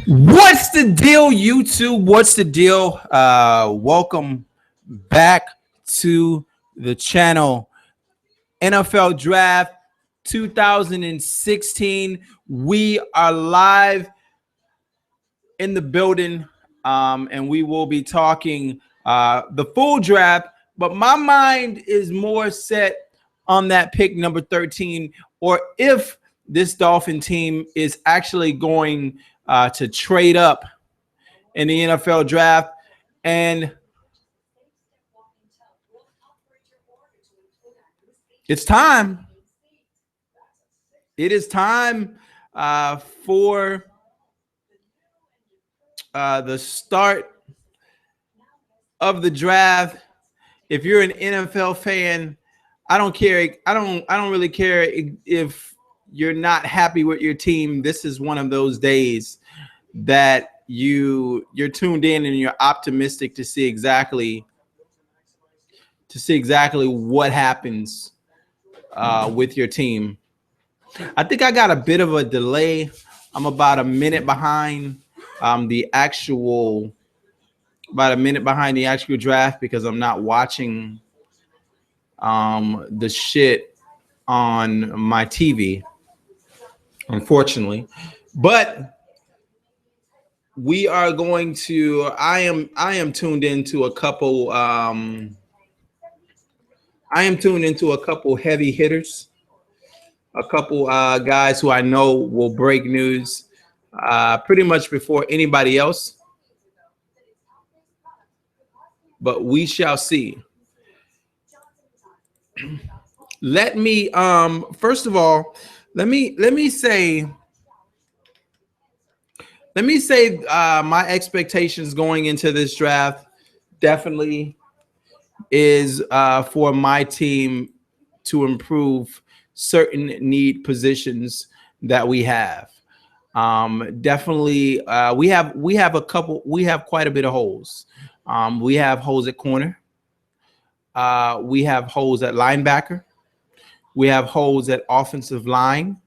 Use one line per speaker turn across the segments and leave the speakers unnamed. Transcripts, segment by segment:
What's the deal, YouTube? What's the deal? Welcome back to the channel. NFL Draft 2016. We are live in the building, and we will be talking the full draft. But my mind is more set on that pick number 13, or if this Dolphin team is actually going to trade up in the NFL draft. And it's time. It is time for the start of the draft. If you're an NFL fan, I don't care. I don't really care if you're not happy with your team. This is one of those days that you're tuned in and you're optimistic to see exactly what happens with your team. I think I got a bit of a delay. I'm about a minute behind the actual draft because I'm not watching the shit on my TV, unfortunately. But we are going to I am tuned into a couple heavy hitters, a couple guys who I know will break news pretty much before anybody else. But we shall see. Let me first of all, let me say my expectations going into this draft definitely is for my team to improve certain need positions that we have. Definitely, we have quite a bit of holes. We have holes at corner. We have holes at linebacker. We have holes at offensive line.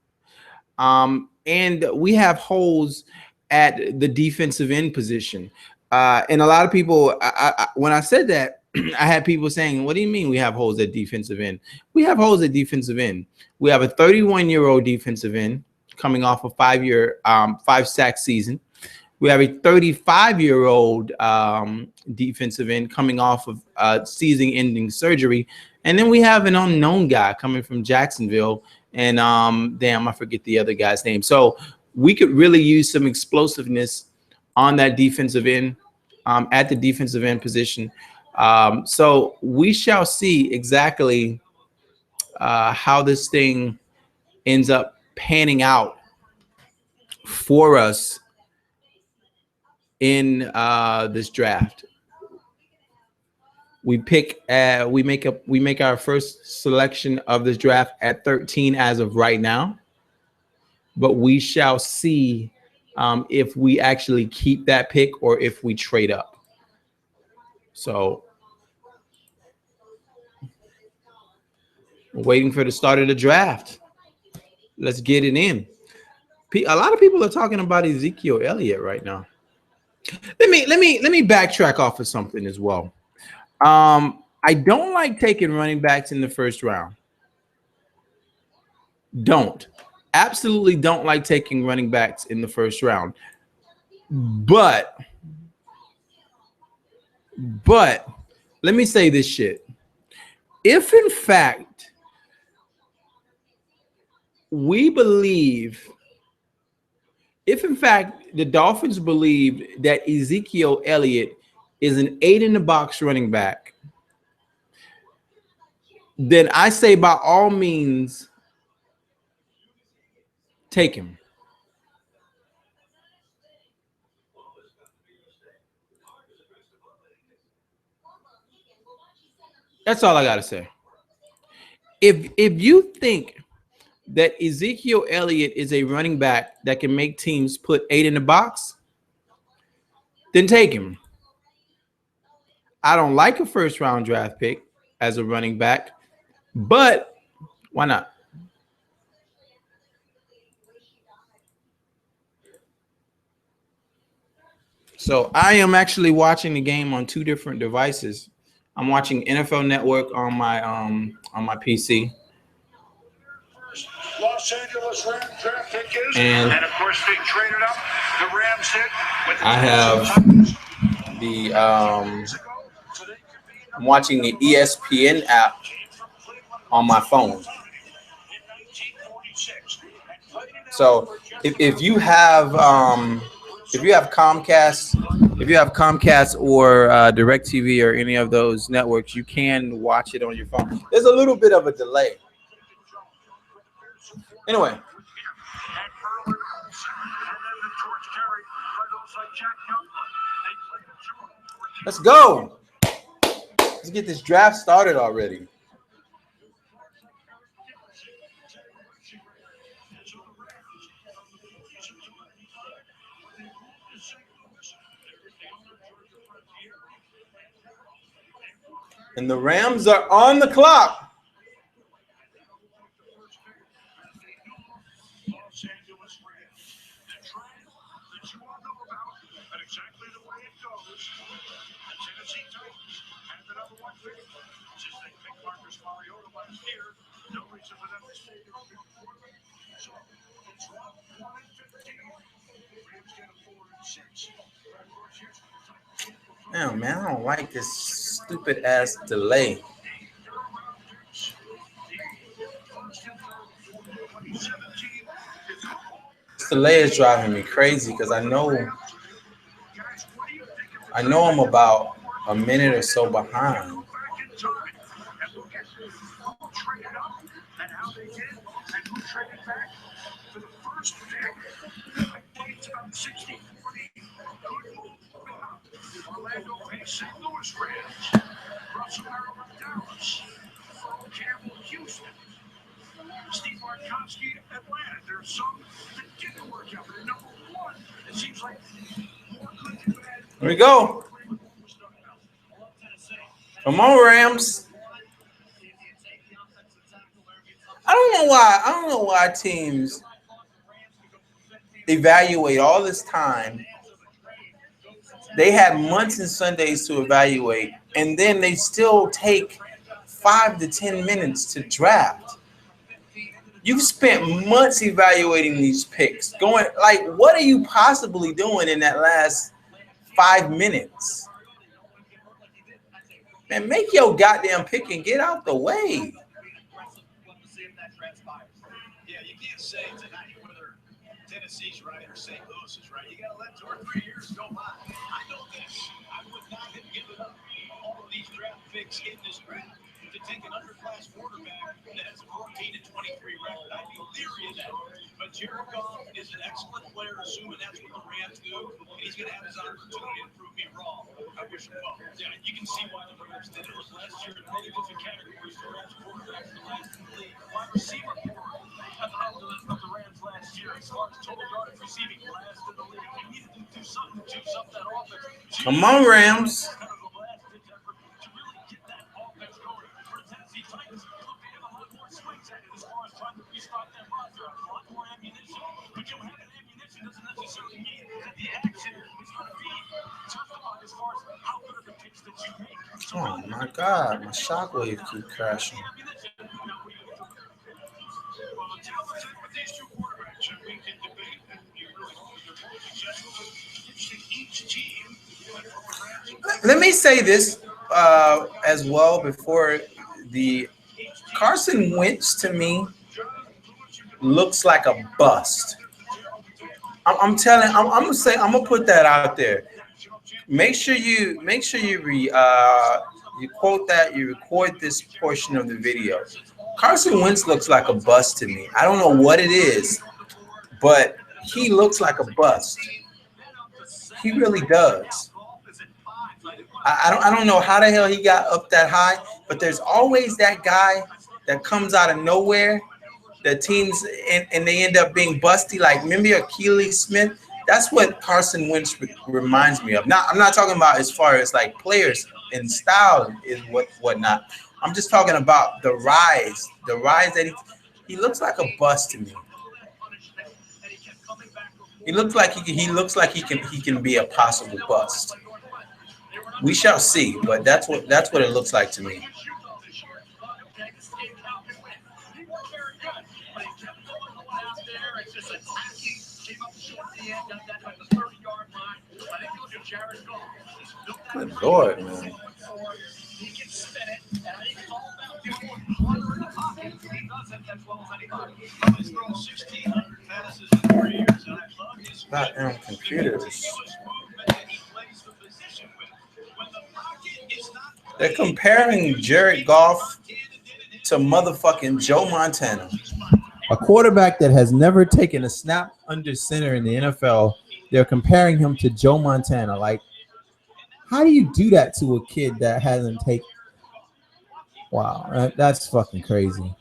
And we have holes at the defensive end position. And a lot of people, when I said that, I had people saying, what do you mean we have holes at defensive end? We have holes at defensive end. We have a 31-year-old defensive end coming off a 5-sack season. We have a 35-year-old defensive end coming off of season-ending surgery. And then we have an unknown guy coming from Jacksonville. And damn, I forget the other guy's name. So we could really use some explosiveness on that defensive end, at the defensive end position. So we shall see exactly how this thing ends up panning out for us in this draft. We make our first selection of this draft at 13 as of right now, but we shall see if we actually keep that pick or if we trade up. So we're waiting for the start of the draft. Let's get it in. A lot of people are talking about Ezekiel Elliott right now. Let me backtrack off of something as well. I don't like taking running backs in the first round. Absolutely don't like taking running backs in the first round. But let me say this shit. If in fact the Dolphins believe that Ezekiel Elliott is an 8-in-the-box running back, then I say by all means take him. That's all I gotta say. If you think that Ezekiel Elliott is a running back that can make teams put 8 in the box, then take him. I don't like a first round draft pick as a running back, but why not? So I am actually watching the game on two different devices. I'm watching NFL Network on my PC. Los Angeles Rams draft pick is, and of course they traded up. The Rams hit with the I have the I'm watching the ESPN app on my phone. So if you have Comcast or DirecTV or any of those networks, you can watch it on your phone. There's a little bit of a delay. Anyway, let's go. Let's get this draft started already. And the Rams are on the clock. Damn, man, I don't like this stupid ass delay. This delay is driving me crazy because I know I'm about a minute or so behind. Here we go. Come on, Rams. I don't know why teams evaluate all this time. They had months and Sundays to evaluate, and then they still take 5 to 10 minutes to draft. You've spent months evaluating these picks. Going like, what are you possibly doing in that last 5 minutes? Man, make your goddamn pick and get out the way.
Yeah, you can't say tonight whether Tennessee's right or St. Louis is right. You got to let 2 or 3 years go by. I know this. I would not have given up all of these draft picks in this draft to take an underclass quarterback that has a 14-23 record. I'd be leery of that. But Jared Goff is an excellent player, assuming that's what the Rams do, and he's going to have his opportunity to prove me wrong. I wish him well. Yeah, you can see why the Rams did it. Last year in many different categories, the Rams quarterbacks in the last league. Wide receiver of the Rams last year, as far as total yards receiving, last in the league. You needed to do something to juice up that offense.
Come on, Rams. Oh my God, my shockwave keep crashing. Let me say this as well before the Carson Wentz to me looks like a bust. I'm gonna put that out there. Make sure you you quote that, you record this portion of the video. Carson Wentz looks like a bust to me. I don't know what it is, but he looks like a bust. He really does. I don't know how the hell he got up that high, but there's always that guy that comes out of nowhere, the teams, and they end up being busty. Like, remember Achilles Smith? That's what Carson Wentz reminds me of. Now, I'm not talking about as far as like players and style is whatnot. I'm just talking about the rise that he looks like a bust to me. He looks like he can be a possible bust. We shall see, but that's what it looks like to me. Good Lord, man.
He can spin it, and I think it's all about doing harder in the pocket. He does it as well as anybody. He's thrown 1,600 passes in 3 years, and I love his
Goddamn computers.
movement that he plays the position with. When the pocket is not
They're comparing Jared Goff to motherfucking Joe Montana, a quarterback that has never taken a snap under center in the NFL. They're comparing him to Joe Montana. Like, how do you do that to a kid that hasn't taken? Wow, that's fucking crazy.
He's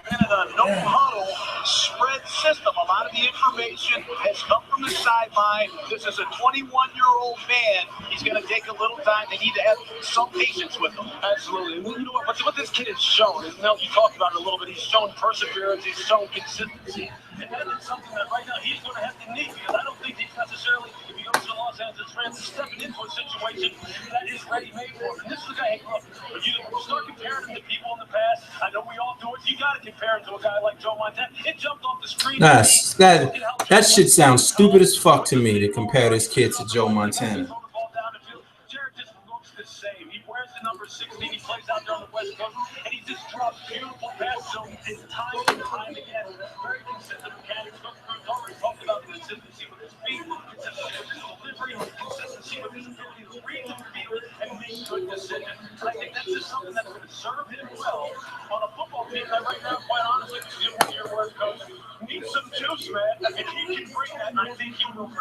been in a no huddle spread system. A lot of the information has come from the sideline. This is a 21-year-old man. He's going to take a little time. They need to have some patience with him. Absolutely. And you know what this kid has shown, and Mel, you talked about it a little bit. He's shown perseverance. He's shown consistency. And that is something that right now he's going to have to need, because I don't think he's necessarily, if he goes to the Los Angeles Rams, stepping into a situation that is ready-made for him. And this is a guy, look, when you start comparing him to people in the past, I know we all do it. You got to compare him to a guy like Joe Montana. It jumped off the screen.
That shit sounds stupid as fuck to me to compare this kid to Joe Montana.
Jared just looks the same. He wears the number 16. He plays out there on the West Coast, and he just drops beautiful passes time and time again. Very consistent mechanics. We've already talked about the consistency with his feet, consistency with his delivery, consistency with his ability to read the field and make good decisions. And I think that's just something that's going to serve him well on a football team that right now, quite honestly, is good with your West Coast. Need some juice, man. If he can bring that, I think he will.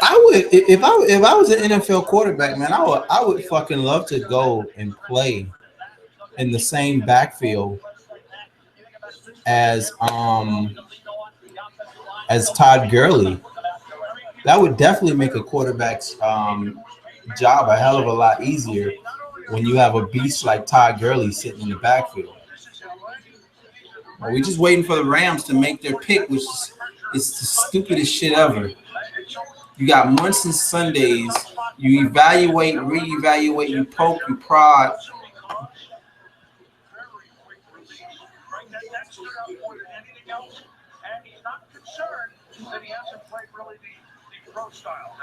I would, if I was an NFL quarterback, man, I would fucking love to go and play in the same backfield as Todd Gurley. That would definitely make a quarterback's job a hell of a lot easier when you have a beast like Todd Gurley sitting in the backfield. We're just waiting for the Rams to make their pick, which is the stupidest shit ever. You got months and Sundays. You evaluate, reevaluate, you poke, you prod.
And he's not concerned that he hasn't played really the pro style.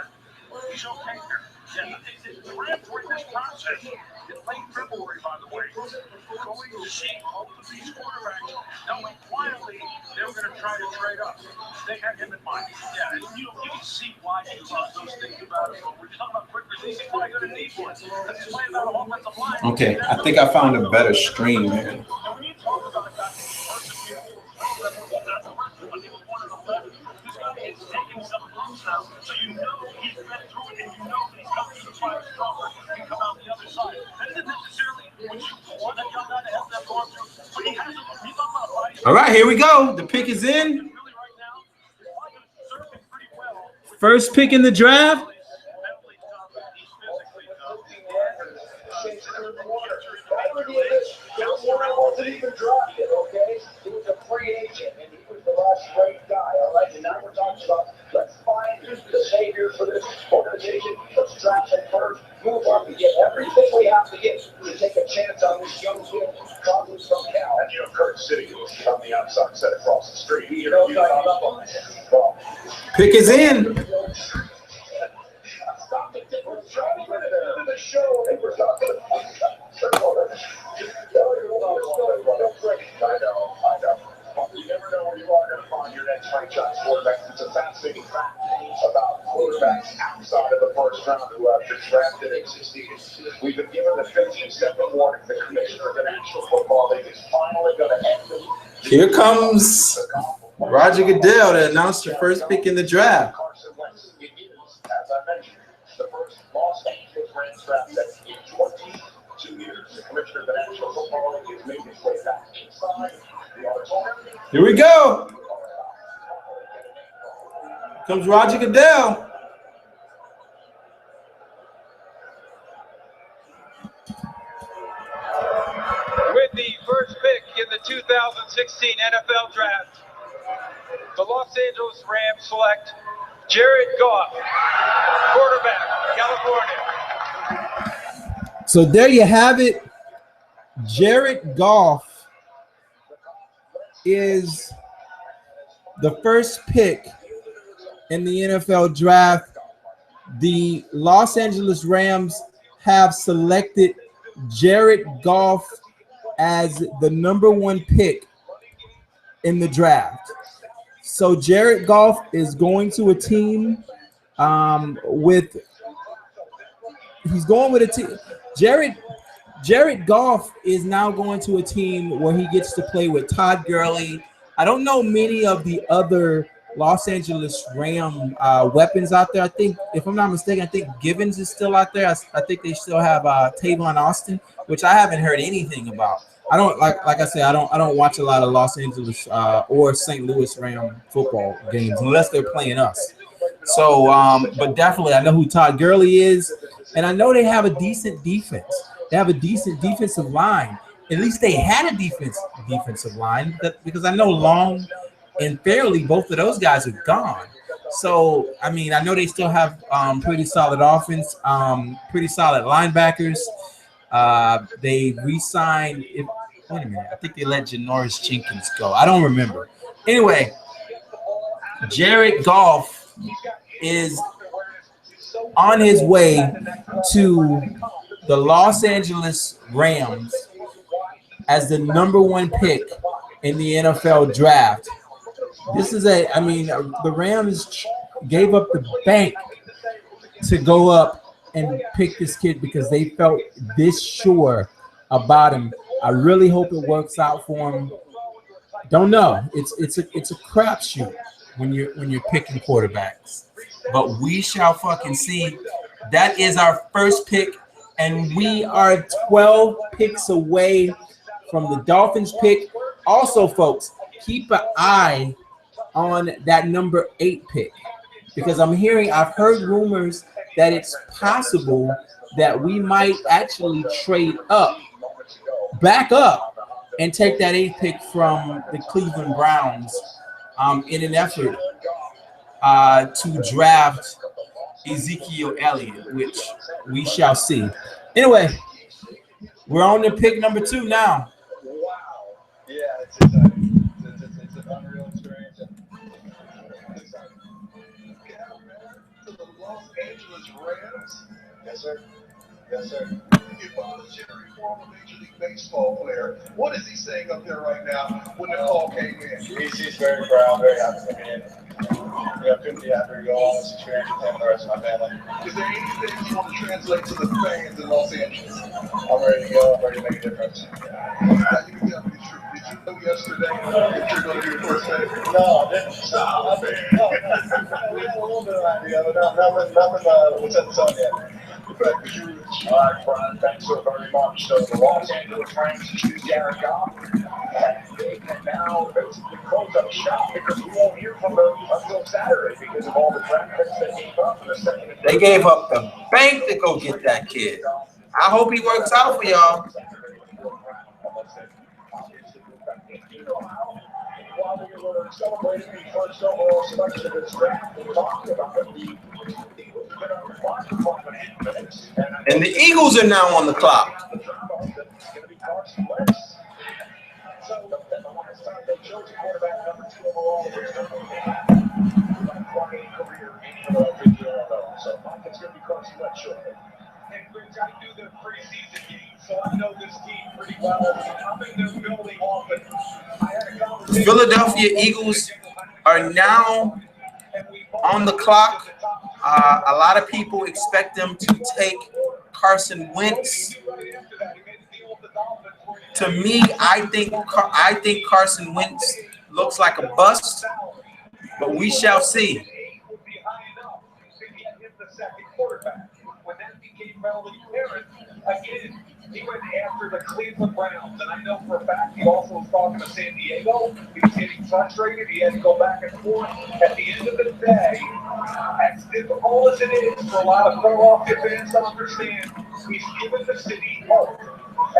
He's okay here. Yeah, the Rams were in this process in late February, by the way, going to see both of these quarterbacks, knowing quietly they were going to try to trade up. They had him in mind. Yeah, and you can see why he loves those things about him. We're talking about quick release. He's probably going to need one. Because he's playing about an offensive line.
Okay, I think I found a better screen, man.
And when you talk about a guy who's persevered, this guy is taking some moves now, so you know he's been through it, and you know that he's coming to the fight stronger and come out the other side. That isn't necessarily what you want a young guy to have that going through, but he has it. He's on my body.
All right, here we go. The pick is in. First pick in the draft.
Wasn't even drafted, okay? He was a free agent, and he was the last great guy, all right? And now we're talking about, let's find the savior for this organization. Let's draft him first, move up and get everything we have to get to take a chance on this young kid, probably from Cal.
And you have Kurt City, who's on the outside set across the street.
You know,
Pick is in.
Stop it. We're trying to get into the show, and we're talking about I know. You never know where you are going to find your next franchise quarterback. It's a fascinating fact about quarterbacks outside of the first round who have been drafted and succeeded. We've been given the 15-second warning. The commissioner of the National Football League is finally going to end it.
Here comes Roger Goodell to announce the first pick in the draft.
Carson Wentz. It is, as I mentioned, the first Los Angeles Rams draft that's in 22 years. The commissioner of the National Football League has made his way back inside the auditorium.
Here we go. Comes Roger Goodell.
With the first pick in the 2018 2016 NFL Draft, the Los Angeles Rams select Jared Goff, quarterback, California.
So there you have it. Jared Goff is the first pick in the NFL draft. The Los Angeles Rams have selected Jared Goff as the number 1 pick in the draft. So Jared Goff is going to a team he's going with a team. Jared Goff is now going to a team where he gets to play with Todd Gurley. I don't know many of the other Los Angeles Ram weapons out there. I think, if I'm not mistaken, I think Givens is still out there. I think they still have Tavon Austin, which I haven't heard anything about. I don't like I said, I don't watch a lot of Los Angeles or St. Louis Ram football games unless they're playing us. So, but definitely I know who Todd Gurley is, and I know they have a decent defense. They have a decent defensive line. At least they had a defensive line, because I know Long and Fairley, both of those guys are gone. So, I mean, I know they still have pretty solid offense, pretty solid linebackers. They re-signed. Wait a minute. I think they let Janoris Jenkins go. I don't remember. Anyway, Jared Goff is on his way to the Los Angeles Rams as the number 1 pick in the NFL draft. This is the Rams gave up the bank to go up and pick this kid because they felt this sure about him. I really hope it works out for him. Don't know. It's a crapshoot when you're picking quarterbacks, but we shall fucking see. That is our first pick, and we are 12 picks away from the Dolphins pick. Also, folks, keep an eye on that number 8 pick, because I've heard rumors that it's possible that we might actually trade back up, and take that 8th pick from the Cleveland Browns in an effort to draft Ezekiel Elliott, which we shall see. Anyway, we're on to pick number 2 now.
Wow. Yeah, it's exciting. It's an unreal experience. To the Los Angeles Rams. Yes, sir. Yes, sir. Jerry, former Major League Baseball player. What is he saying up there right now when the call came in? He's very proud, very happy to be in. Yeah, couldn't be happier to go on this experience with him and the rest of my family. Is there anything you want to translate to the fans in Los Angeles? I'm ready to go. I'm ready to make a difference. Now, you can tell me the truth. Did you know yesterday that you're going to be your first pick? No, I didn't. Stop. We had a little bit of idea, but nothing was set in stone yet. All right, Brian, thanks so very much. So the Los Angeles Rams choose Jared Goff. And now basically close up shop because we won't hear from them until Saturday because of all the draft picks they gave up in the second.
They gave up the bank to go get that kid. I hope he works out for y'all.
While we were celebrating the first overall selection of this draft, we talked about the
And the Eagles are now on the clock.
So the last time they chose a quarterback number 2 overall, career in Philadelphia. So Mike, it's going to be Carson Wentz shortly.
And Rich, I do the preseason games, so I know this team pretty well. I think they're building off it. I had a conversation.
Philadelphia Eagles are now on the clock. A lot of people expect them to take Carson Wentz. To me, I think Carson Wentz looks like a bust, but we shall see.
When that became relevant, again, he went after the Cleveland Browns, and I know for a fact he also was talking to San Diego. He was getting frustrated. He had to go back and forth. At the end of the day, as difficult as it is for a lot of Philadelphia fans to understand, he's given the city hope.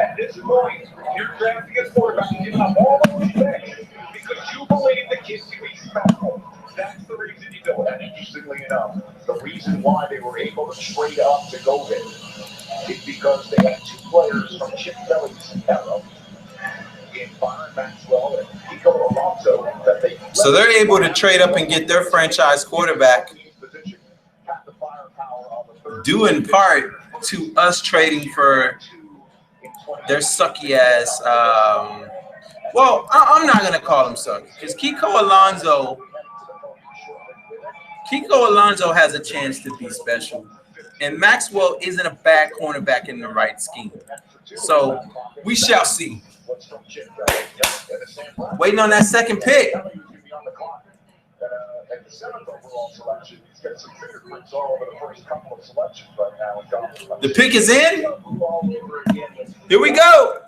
At this point, you're drafting a quarterback and giving up all those picks because you believe the kid can be special. That's the reason you do it.
And interestingly enough, the reason why they were able to trade up to go there is because they had 2 players from Chip Kelly's era in Byron Maxwell and Kiko Alonso that they.
So they're able to trade up and get their franchise quarterback, due in part to us trading for their sucky ass. Well, I'm not gonna call him sucky because Kiko Alonso has a chance to be special, and Maxwell isn't a bad cornerback in the right scheme. So we shall see. Waiting on that second pick. The pick is in. Here we go.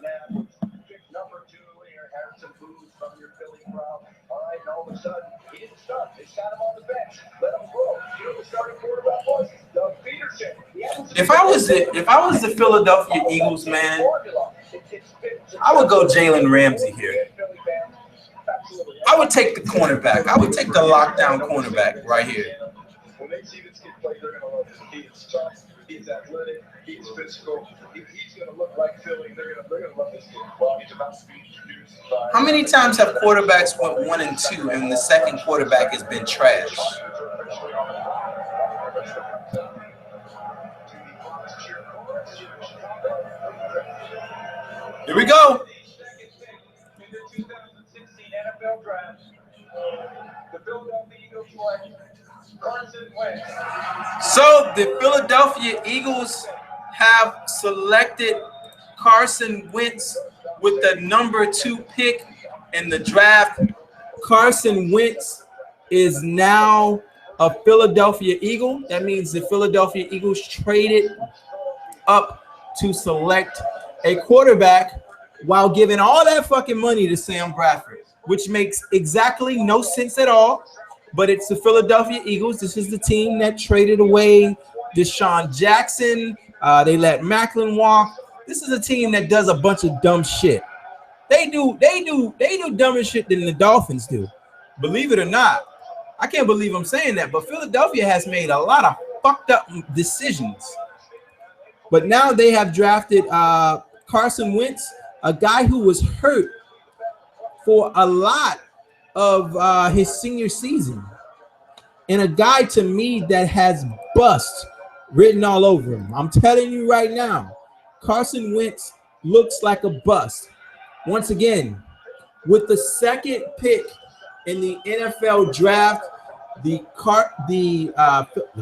If I was the Philadelphia Eagles, man, I would go Jalen Ramsey here. I would take the cornerback. I would take the lockdown cornerback right here.
When they see this kid play, they're gonna love him. He's tough, he's athletic, he's physical. He's gonna look like Philly. They're gonna love this kid. Well, he's about to be introduced.
How many times have quarterbacks went 1 and 2 and the second quarterback has been trash? Here we go.
NFL draft, the Philadelphia Eagles select Carson Wentz.
So the Philadelphia Eagles have selected Carson Wentz with the number 2 pick in the draft. Carson Wentz is now a Philadelphia Eagle. That means the Philadelphia Eagles traded up to select a quarterback while giving all that fucking money to Sam Bradford, which makes exactly no sense at all. But it's the Philadelphia Eagles. This is the team that traded away Deshaun Jackson. They let Macklin walk. This is a team that does a bunch of dumb shit. They do dumber shit than the Dolphins do. Believe it or not. I can't believe I'm saying that, but Philadelphia has made a lot of fucked up decisions. But now they have drafted Carson Wentz, a guy who was hurt for a lot of his senior season, and a guy to me that has bust written all over him. I'm telling you right now, Carson Wentz looks like a bust. Once again, with the second pick in the NFL draft, the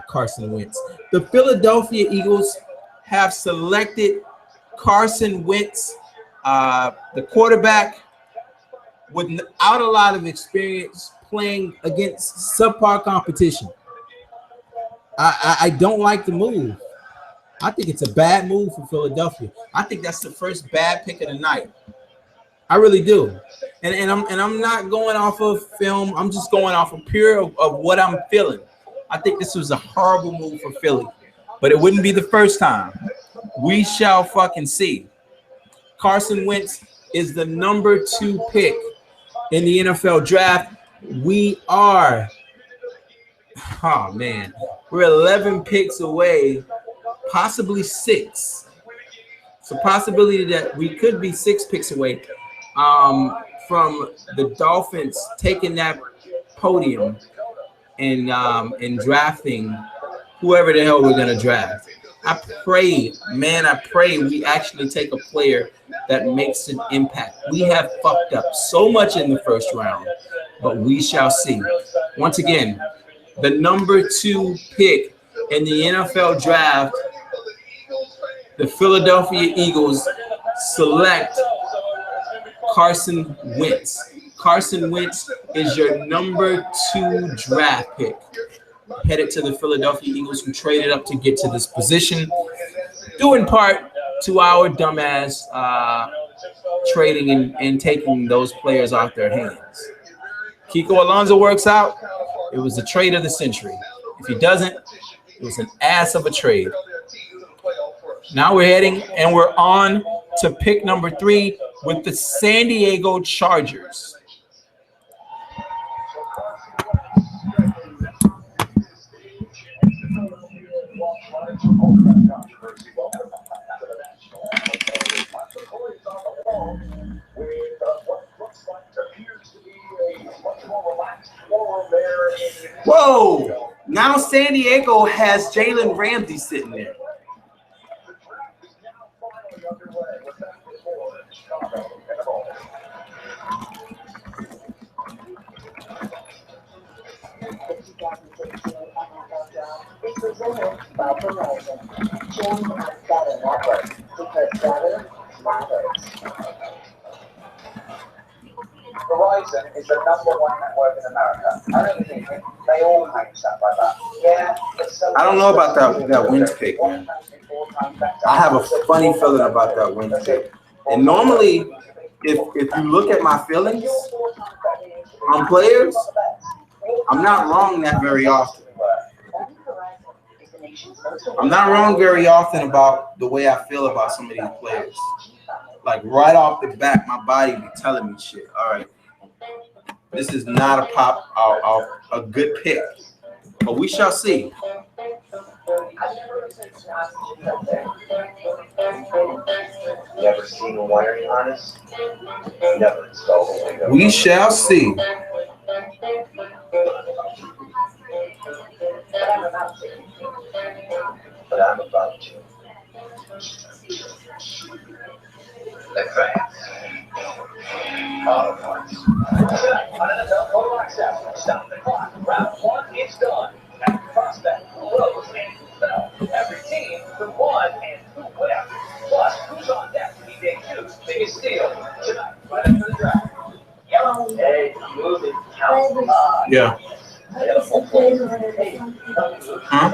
Carson Wentz, the Philadelphia Eagles have selected Carson Wentz, the quarterback, without a lot of experience playing against subpar competition. I don't like the move. I think it's a bad move for Philadelphia. I think that's the first bad pick of the night. I really do. And I'm not going off of film. I'm just going off of pure of what I'm feeling. I think this was a horrible move for Philly, but it wouldn't be the first time. We shall fucking see. Carson Wentz is the number 2 pick in the NFL draft. We are, oh man, we're 11 picks away, possibly 6. It's a possibility that we could be 6 picks away from the Dolphins taking that podium and drafting whoever the hell we're gonna draft. I pray we actually take a player that makes an impact. We have fucked up so much in the first round, but we shall see. Once again, the number 2 pick in the NFL draft, the Philadelphia Eagles select Carson Wentz. Carson Wentz is your number 2 draft pick, headed to the Philadelphia Eagles, who traded up to get to this position, due in part to our dumbass trading and taking those players off their hands. Kiko Alonso works out. It was the trade of the century. If he doesn't, it was an ass of a trade. Now we're heading and we're on to pick number 3 with the San Diego Chargers. Whoa! Now San Diego has Jalen Ramsey sitting there.
Is presented by Verizon. Join our better network because better matters.
Verizon is the #1 network in America. I don't think they all claim stuff like that. Yeah, but so
I don't know about that Wentz pick, man. I have a funny feeling about that Wentz pick. And normally, if you look at my feelings on players, I'm not wrong that very often. I'm not wrong very often about the way I feel about some of these players. Like right off the bat, my body be telling me shit. All right, this is not a good pick, but we shall see.
Never seen a wiring harness? Never installed a window.
We shall see.
But I'm about to. Advance. Auto parts.
Stop the clock. Round 1 is done. Every prospect who rose and who fell. Every team who won and who left. Plus, who's on deck to be Day2's biggest steal tonight, right after the draft. Yellow.
Hey, moving.
Yeah. Huh?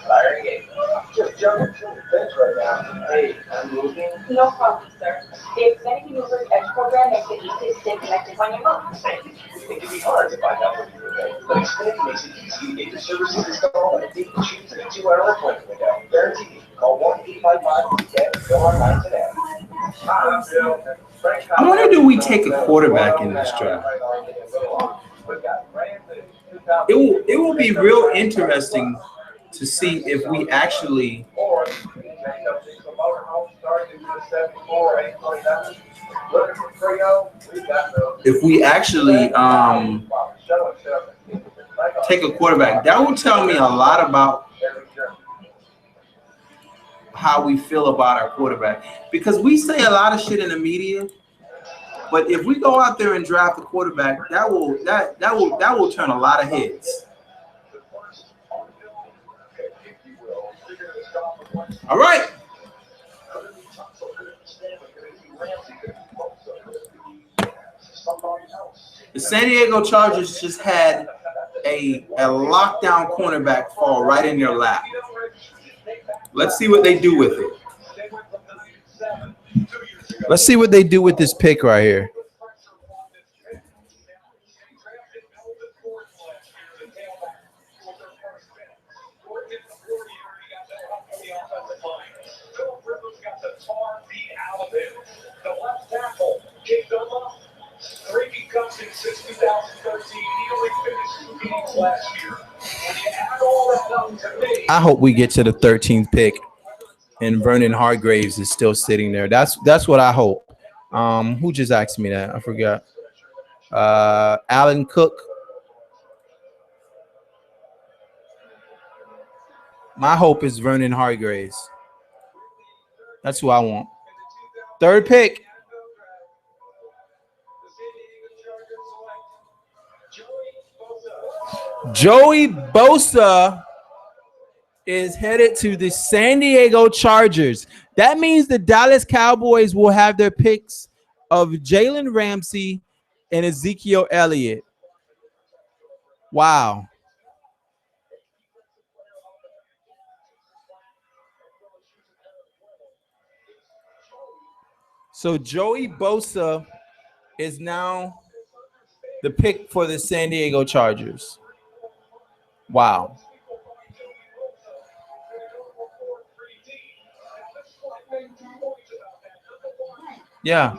Fire game. Just jumping through the fence right now. Hey, I'm moving.
No problem, sir. The Extended Universe Edge program makes it easy to stay connected when you're home.
It can be hard to find out what you're doing, but Xfinity makes it easy to get your services installed and take the choose in a 2-hour appointment window. Guaranteed. Call 1-855-10. Go online today.
I wonder, do we take a quarterback in this draft? It will be real interesting to see if we actually take a quarterback. That will tell me a lot about how we feel about our quarterback, because we say a lot of shit in the media, but if we go out there and draft a quarterback, that will turn a lot of heads. All right. The San Diego Chargers just had a lockdown cornerback fall right in their lap. Let's see what they do with it. Let's see what they do with this pick right here.
Since 2013, he only finished 2 games last year. When you add all that up to me,
I hope we get to the 13th pick and Vernon Hargreaves is still sitting there. That's what I hope. Who just asked me that? I forgot. Alan Cook. My hope is Vernon Hargreaves. That's who I want. 3rd pick. Joey Bosa is headed to the San Diego Chargers. That means the Dallas Cowboys will have their picks of Jalen Ramsey and Ezekiel Elliott. Wow. So Joey Bosa is now the pick for the San Diego Chargers. Wow. Yeah.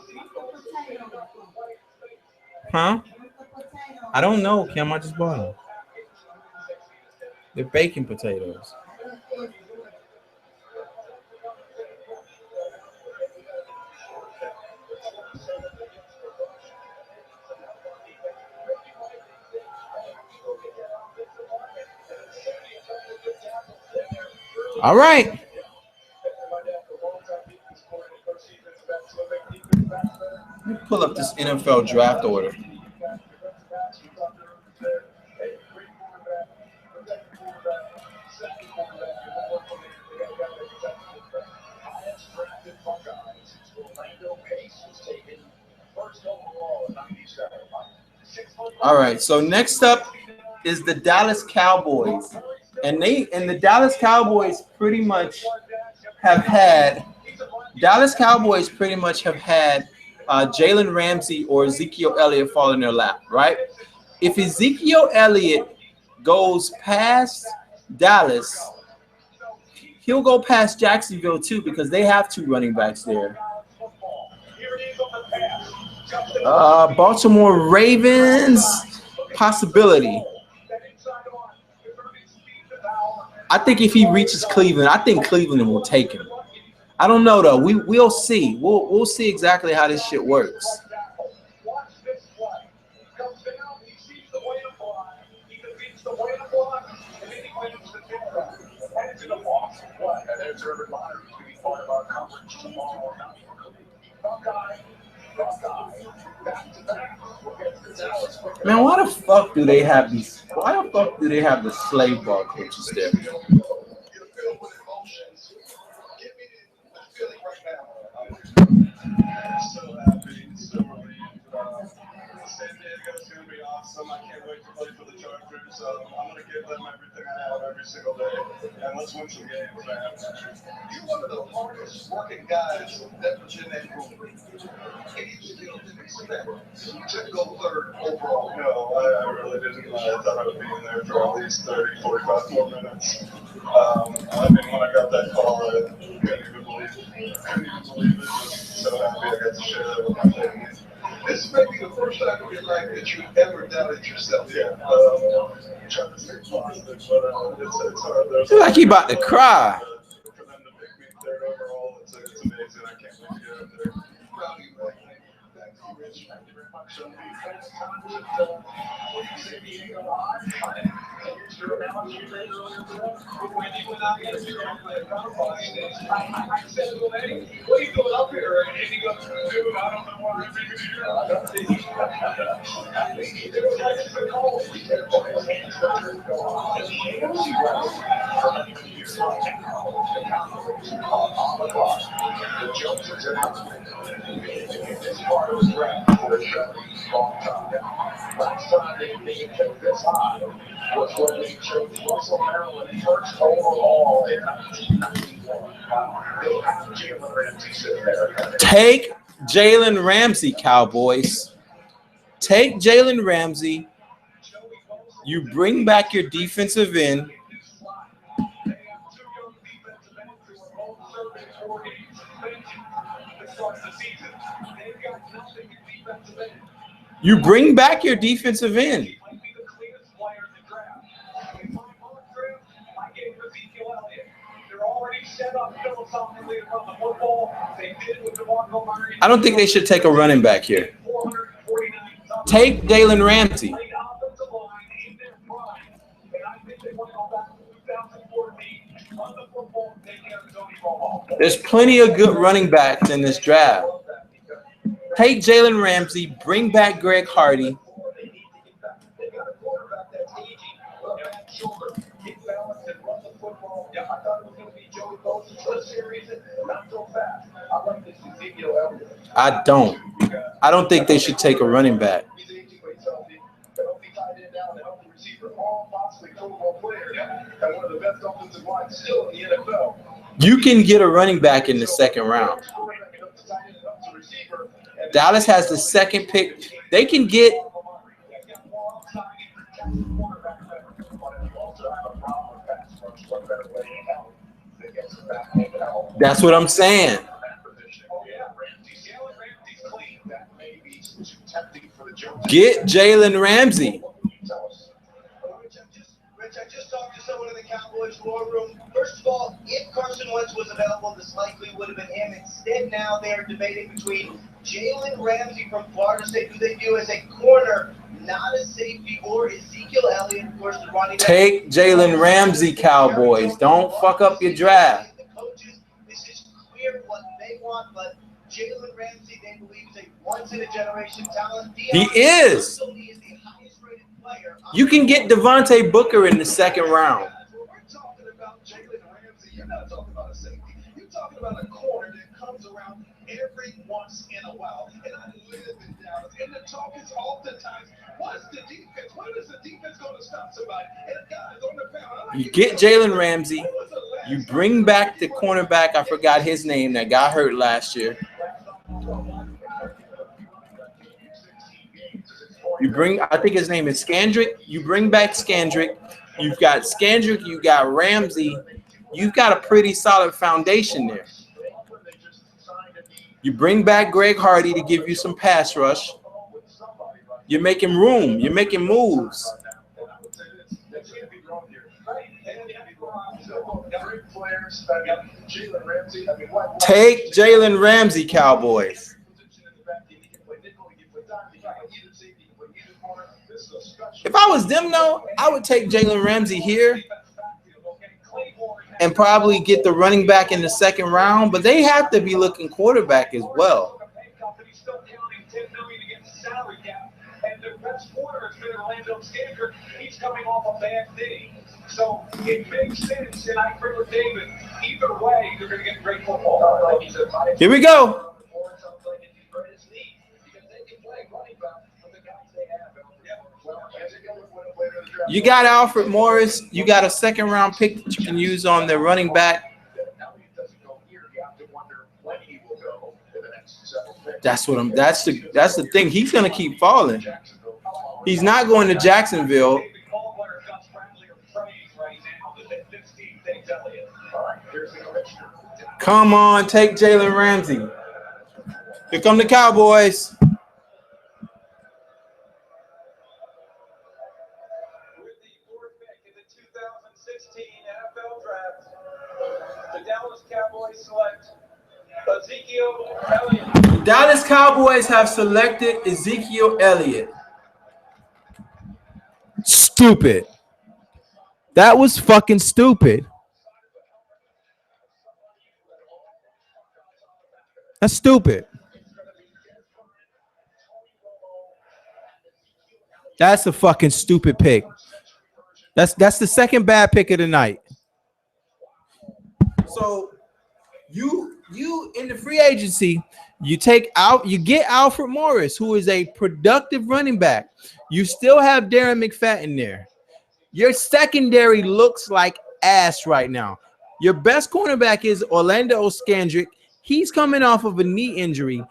Huh? I don't know, Kim. I just bought them. They're baking potatoes. All right. Let me pull up this NFL draft order. All right. So next up is the Dallas Cowboys, and the Dallas Cowboys pretty much have had Jalen Ramsey or Ezekiel Elliott fall in their lap, right? If Ezekiel Elliott goes past Dallas, he'll go past Jacksonville too because they have two running backs there. Baltimore Ravens, possibility. I think if he reaches Cleveland, I think Cleveland will take him. I don't know though. We'll see. We'll see exactly how this shit works. Man, why the fuck do they have these? Why the fuck do they have the slave ball coaches there?
So happy, so relieved. San Diego's going to be awesome. I can't wait to play for the Chargers. I'm going to give them everything I have every single day. And let's win some games, man. You're one of the hardest working guys that was in that room. And you still didn't expect to go third overall. No, I really didn't. I thought I would be in there for at least 30, 45 more minutes. I mean, when I got that call, I couldn't even believe it. Just so happy I got to share that with my family. This may be the first time in your life that you ever doubted yourself. Yeah. Trying to stay positive, but it's hard.
I feel like he about to cry.
For them to pick me third overall, it's amazing. I can't wait to get up there. Proud of you, man. Thank you, Rich. Thank you very much. So, what do you say, Diego? Here's your analogy when you went out against your own player, I said to him, hey, what are you doing up here? And he goes, dude, I don't know why I'm even here. I don't think he's it was like it's been cold. He said, well, his hands started to go on. And the AFC West for 100 years right now, the Cowboys on the clock. The Joneses announcement. This part of the draft for a very long time. Last time they made it this high was when they chose Russell Maryland first overall in 1991. They have Jalen Ramsey sitting there.
Take Jalen Ramsey, Cowboys. Take Jalen Ramsey. You bring back your defensive end. You bring back your defensive end. I don't think they should take a running back here. Take Jalen Ramsey. There's plenty of good running backs in this draft. Take Jalen Ramsey, bring back Greg Hardy. I don't think they should take a running back. You can get a running back in the second round. Dallas has the second pick. They can get. That's what I'm saying.
too tempting for the Jones.
Get Jalen Ramsey.
Rich, I just talked to someone in the Cowboys war room. First of all, if Carson Wentz was available, this likely would have been him. Instead, now they're debating between Jalen Ramsey from Florida State, who they view as a corner, not a safety, or Ezekiel Elliott, of course, the running back.
Take Jalen Ramsey, Cowboys. Don't fuck up your draft.
The coaches, this is clear what they want, but Jalen Ramsey, they believe, is a once-in-a-generation talent.
He is. You can get Devontae Booker in the second round.
When we're talking about Jalen Ramsey, you're not talking about a safety. You're talking about a corner that comes around every once in a while. And I live in Dallas, and the talk is oftentimes, what's the defense? When is the defense going to stop somebody? And guys on the pound.
You get Jalen Ramsey. You bring back the cornerback. I forgot his name that got hurt last year. You bring, I think his name is Scandrick. You bring back Scandrick. You've got Scandrick. You got Ramsey. You've got a pretty solid foundation there. You bring back Greg Hardy to give you some pass rush. You're making room. You're making moves. Take Jalen Ramsey, Cowboys. If I was them, though, I would take Jalen Ramsey here and probably get the running back in the second round, but they have to be looking quarterback as well.
And their best corner has been Orlando Scandrick. He's coming off a bad knee. So it makes sense, and I agree with David. Either way, they're going to get great football.
Here we go. You got Alfred Morris. You got a second round pick that you can use on the running back. That's the thing. He's gonna keep falling. He's not going to Jacksonville. Come on, take Jalen Ramsey. Here come the Cowboys.
Ezekiel Elliott.
Dallas Cowboys have selected Ezekiel Elliott. Stupid. That was fucking stupid. That's stupid. That's a fucking stupid pick. That's the second bad pick of the night. So you in the free agency, you get Alfred Morris, who is a productive running back. You still have Darren McFadden there. Your secondary looks like ass right now. Your best cornerback is Orlando Scandrick. He's coming off of a knee injury.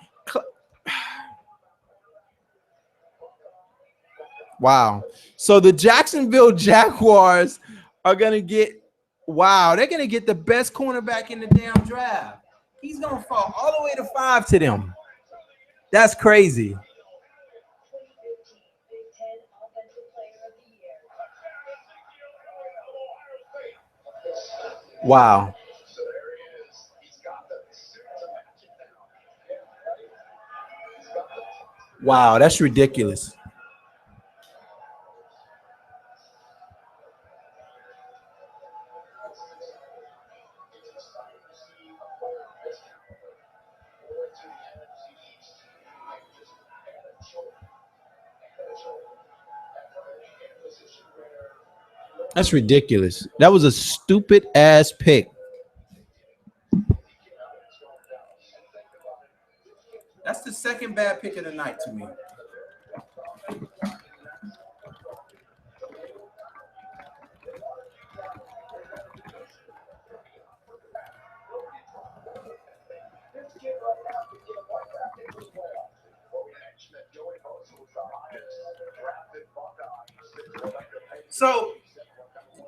Wow. So the Jacksonville Jaguars are going to get, they're going to get the best cornerback in the damn draft. He's going to fall all the way to 5 to them. That's crazy. Wow. Wow, that's ridiculous. That's ridiculous. That was a stupid ass pick. That's the second bad pick of the night to me.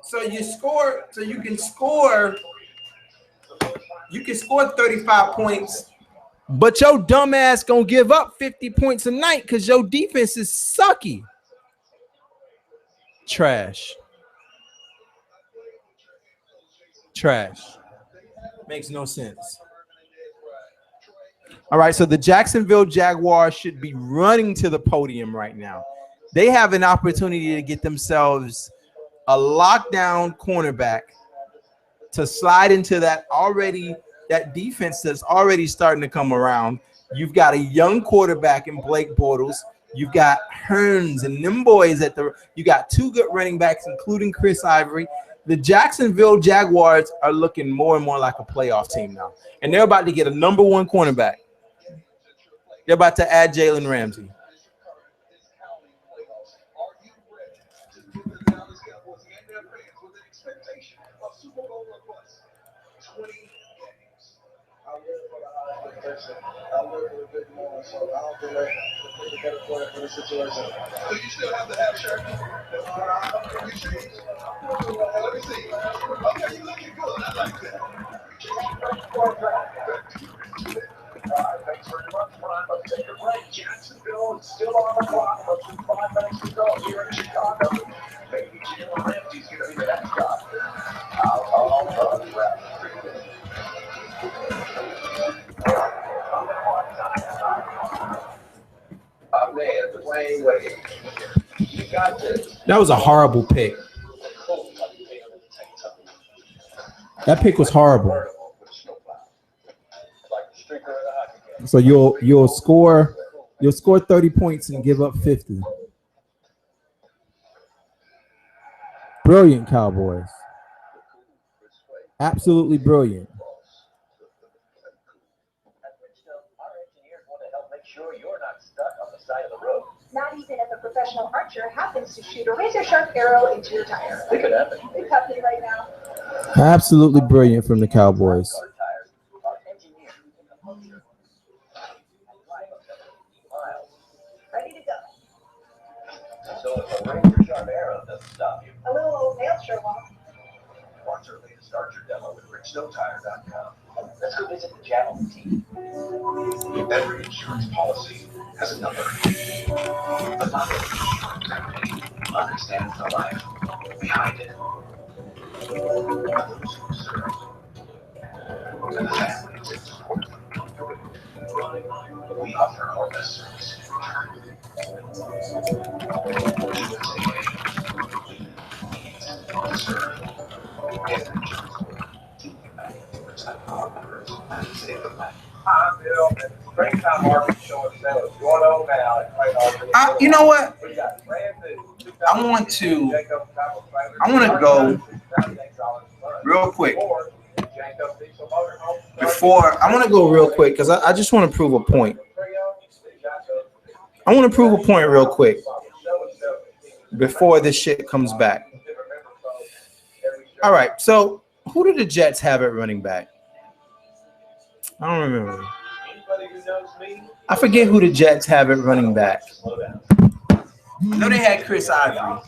So you score, so you can score 35 points But your dumb ass gonna give up 50 points a night because your defense is sucky. Trash. Makes no sense. All right, so the Jacksonville Jaguars should be running to the podium right now. They have an opportunity to get themselves a lockdown cornerback to slide into that defense that's already starting to come around. You've got a young quarterback in Blake Bortles. You've got Hearns and them boys you got two good running backs, including Chris Ivory. The Jacksonville Jaguars are looking more and more like a playoff team now. And they're about to get a number one cornerback. They're about to add Jalen Ramsey.
I live with a big moment, so I don't feel like the better player for the situation. So you still have the half shirt? You changed? Let me see. Okay, you looking good. I like that. Thanks very much, Brian. Let's take a break. Jacksonville is still on the clock. Less than 5 minutes to go here in Chicago. Maybe Jalen Ramsey's going to be the next guy.
That was a horrible pick. That pick was horrible. So you'll score 30 points and give up 50. Brilliant, Cowboys. Absolutely brilliant.
Not even if a professional archer happens to shoot a razor-sharp arrow into your tire.
It could happen.
It's happening right now.
Absolutely brilliant from the Cowboys.
Ready to go.
So if a razor-sharp arrow doesn't stop you,
A little old nail sure won't.
watch our latest Archer demo at BridgestoneTire.com. Let's go visit the channel team. Every insurance policy has a number. The number of insurance company understands the life behind it. Those who serve. And the families that support them. We offer our best service in return. USA to serve. Get an insurance quote.
Hi, Bill. Great time market showing sales. What's going on now at Great Market?
You know what?
We got brand new
I want to go real quick. I want to go real quick because I just want to prove a point. I want to prove a point real quick before this shit comes back. All right, so who do the Jets have at running back? I don't remember. I forget who the Jets have at running back. I know they had Chris Ivory.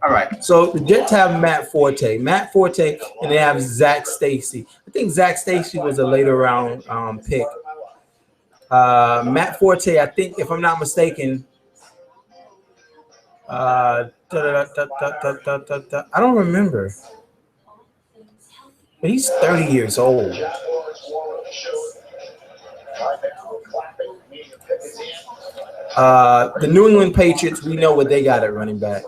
All right, so the Jets have Matt Forte, and they have Zach Stacy. I think Zach Stacy was a later round pick. Matt Forte, I think, if I'm not mistaken, I don't remember. But he's 30 years old. The New England Patriots, we know what they got at running back.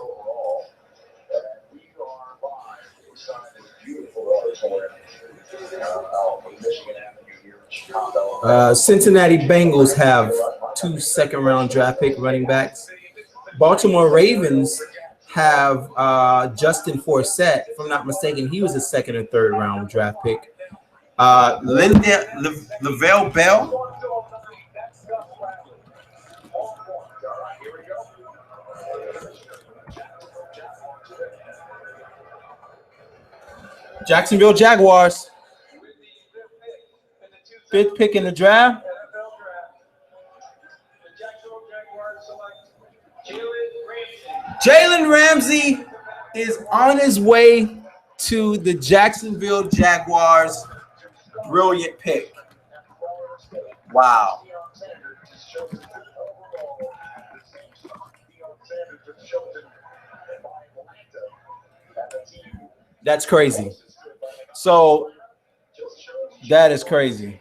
Cincinnati Bengals have 2 second-round draft pick running backs. Baltimore Ravens have Justin Forsett. If I'm not mistaken, he was a second or third round draft pick. Lavelle Bell. Jacksonville Jaguars. 5th pick in the draft. Jalen Ramsey is on his way to the Jacksonville Jaguars. Brilliant pick. Wow. That's crazy. So that is crazy.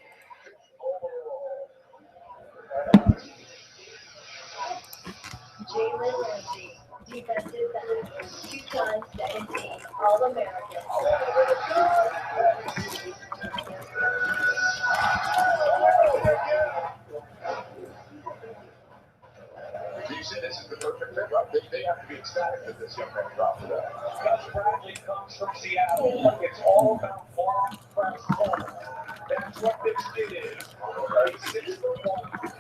Jalen Ramsey, defensive back, two-time second team All-American.
You said this is the perfect fit, right? They have to be ecstatic that this young man dropped it out.
Gus Bradley comes from Seattle, but it's all about long press corner. That's what this kid is. He's 6'1",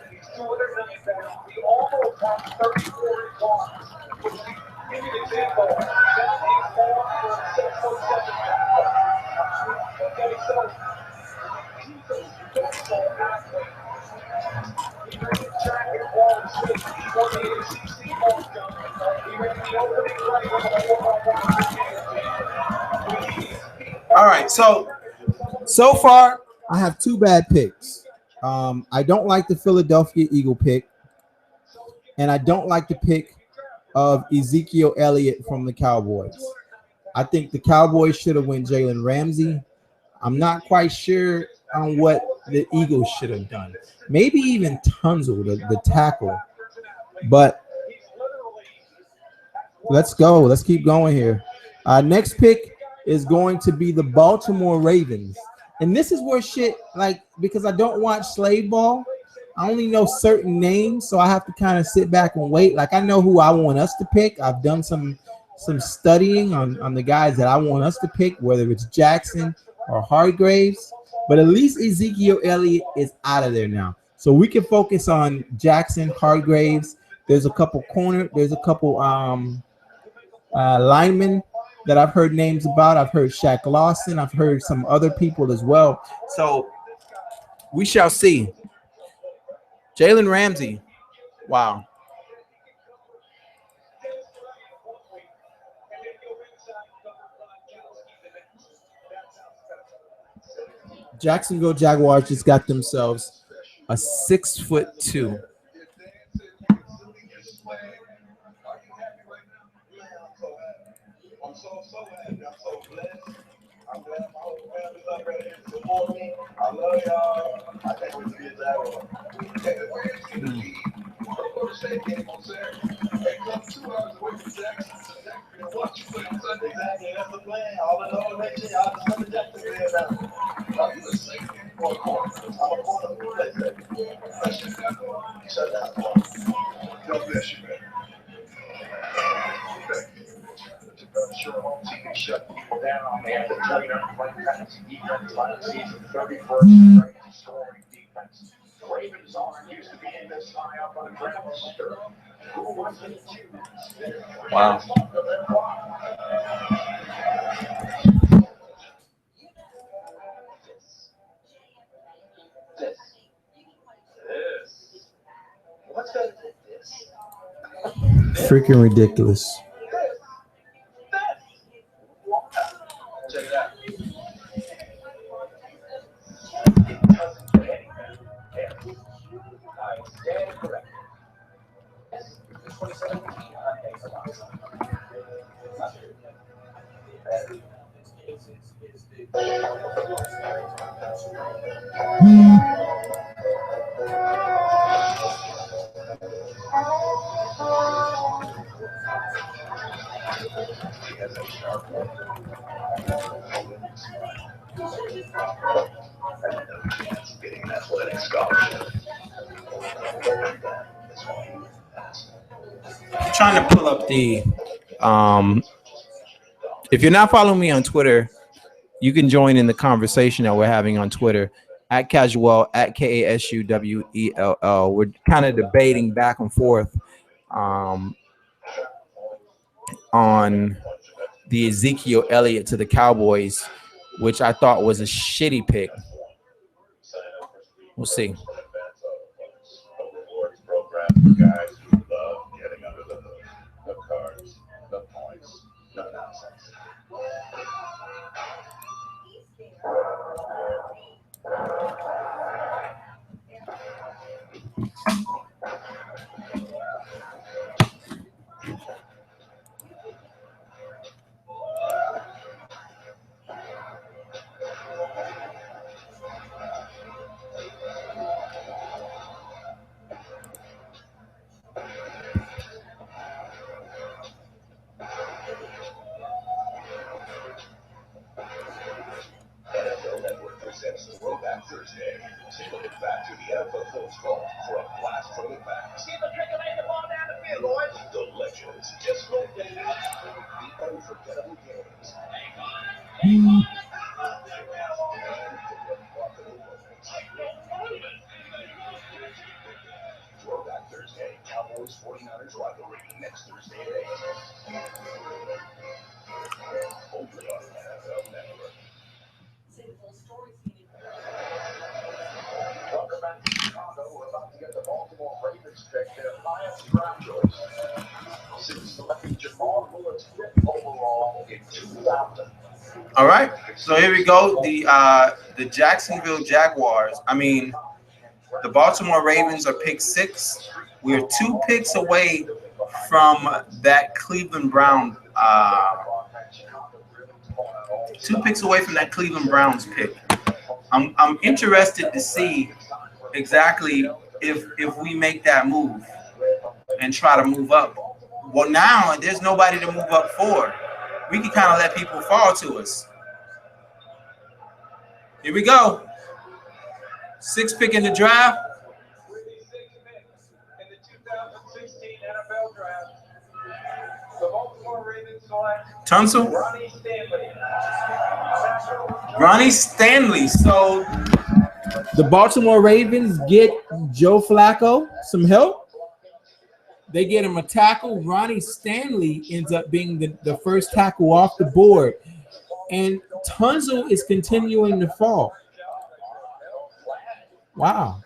he's 209 pounds. He almost has 34 inch arms. Which, to give you an example, that is more for a 6'7" guy. Okay, so he's a special athlete. He ran track at Ball State. He won the ACC ball game. He ran the opening play on the 4-on-1.
All right. So far, I have two bad picks. I don't like the Philadelphia Eagle pick, and I don't like the pick of Ezekiel Elliott from the Cowboys. I think the Cowboys should have went Jalen Ramsey. I'm not quite sure on what the Eagles should have done. Maybe even Tunzel, the tackle. But let's go. Let's keep going here. Next pick is going to be the Baltimore Ravens. And this is where shit, like, because I don't watch slave ball, I only know certain names, so I have to kind of sit back and wait. Like, I know who I want us to pick. I've done some studying on the guys that I want us to pick, whether it's Jackson or Hargraves. But at least Ezekiel Elliott is out of there now. So we can focus on Jackson, Hargraves. There's a couple linemen that I've heard names about. I've heard Shaq Lawson. I've heard some other people as well. So we shall see. Jalen Ramsey. Wow. Jacksonville Jaguars just got themselves a 6'2".
I'm so happy. I'm so blessed. I'm glad my whole family's up right here to support me. I love y'all. I can't wait to be a Jaguar. Hey, where is he? I'm going to say game on Saturday. Hey, come 2 hours away from Jackson. So Jackson can watch you play on Sunday. Exactly. That's the plan. All in all, next year, I'll just come to Jacksonville now. Oh, you a safety or a corner? I'm a corner. Let's shut down. Shut down. God bless you, man. Sure, home team can shut people down. They have the trainer, defense, defense, last season, 31st scoring defense. Ravens aren't used to being this high up on the draft list. Who was it?
Wow.
This. What's better than this?
Freaking ridiculous.
Check it out. It doesn't get any better. Yes. I stand corrected. Yes. 2017 Hyundai Sonata. He has a sharp look. Getting an athletic scholarship.
I'm trying to pull up the if you're not following me on Twitter, you can join in the conversation that we're having on Twitter at Casual, at KASUWELL. We're kind of debating back and forth on the Ezekiel Elliott to the Cowboys, which I thought was a shitty pick. We'll see.
Program for guys who love getting under the hood. No cards, no points, no nonsense. Take a look back to the NFL Films Vault for a blast from the past.
See the trick and make the ball down the field, boys.
The legends just went down. The unforgettable games. Throwback Thursday, Cowboys 49ers rivalry next Thursday at 8. Only on NFL Network.
Welcome back to Chicago. We're about to get the Baltimore Ravens pick their highest draft choice since selecting Jamal Willard's 5th overall in 2000.
All right, so here we go. The Jacksonville Jaguars. The Baltimore Ravens are pick 6. We're 2 picks away from that Cleveland Brown. 2 picks away from that Cleveland Browns pick. I'm interested to see exactly if we make that move and try to move up. Well, now there's nobody to move up for. We can kind of let people fall to us. Here we go. 6th pick in the draft.
With the 6th pick in the 2016 NFL Draft, the Baltimore Ravens select
Tunsil.
Ronnie Stanley.
Ronnie Stanley. So the Baltimore Ravens get Joe Flacco some help. They get him a tackle. Ronnie Stanley ends up being the first tackle off the board. And Tunsil is continuing to fall. Wow.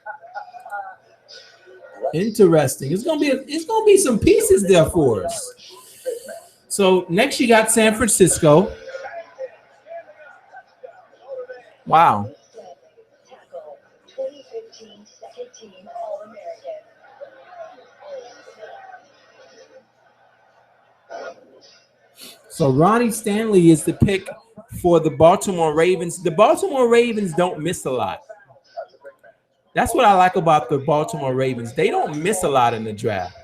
Interesting. It's gonna be some pieces there for us. So next you got San Francisco. Wow.
Tackle, 2015 second team All-American.
So Ronnie Stanley is the pick for the Baltimore Ravens. The Baltimore Ravens don't miss a lot. That's what I like about the Baltimore Ravens. They don't miss a lot in the draft.
And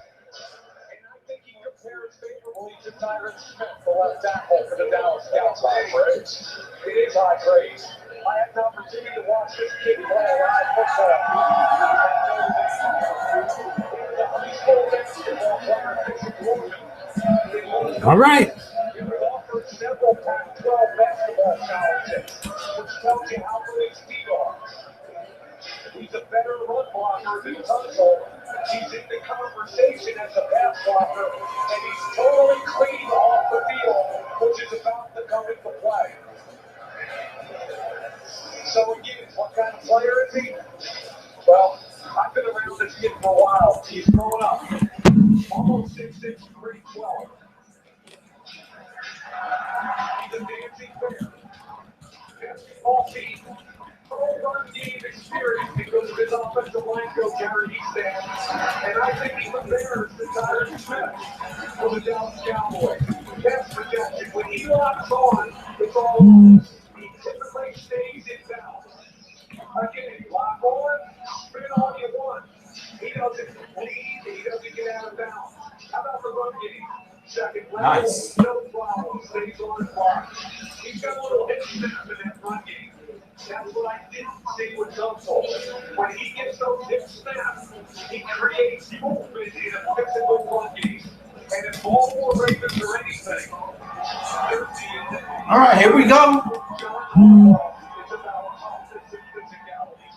I think he compares favorably to Tyron Smith, the left tackle for the Dallas Scouts. High praise. It is high praise. I had the opportunity to watch this kid play live football. He's full basketball player,
All right.
he was offered several Pac-12 basketball scholarships, which tells you how good his feet are. He's a better run blocker than Tunsil. He's in the conversation as a pass blocker, and he's totally clean off the field, which is about to come into play. So again, what kind of player is he? Well, I've been around this kid for a while. He's growing up. Almost 6'6", 312. He's a dancing bear. Basketball team. Run game experience because of his offensive line coach, Jerry Easton. And I think he compares to Tyron Smith for the Dallas Cowboys. Pass protection, when he locks on, it's all over. He typically stays in bounds. Again, lock on, spin all you want. He doesn't lead, he doesn't get out of bounds. How about the run game? Second level,
Nice.
no problem, stays on the clock. He's got a little hit snap in that run game. That's what I didn't see with Tunsil. When he gets those hip snaps, he creates movement in a physical run game. And if Baltimore Ravens are anything,
All right, here we go.
it's about offensive physicality.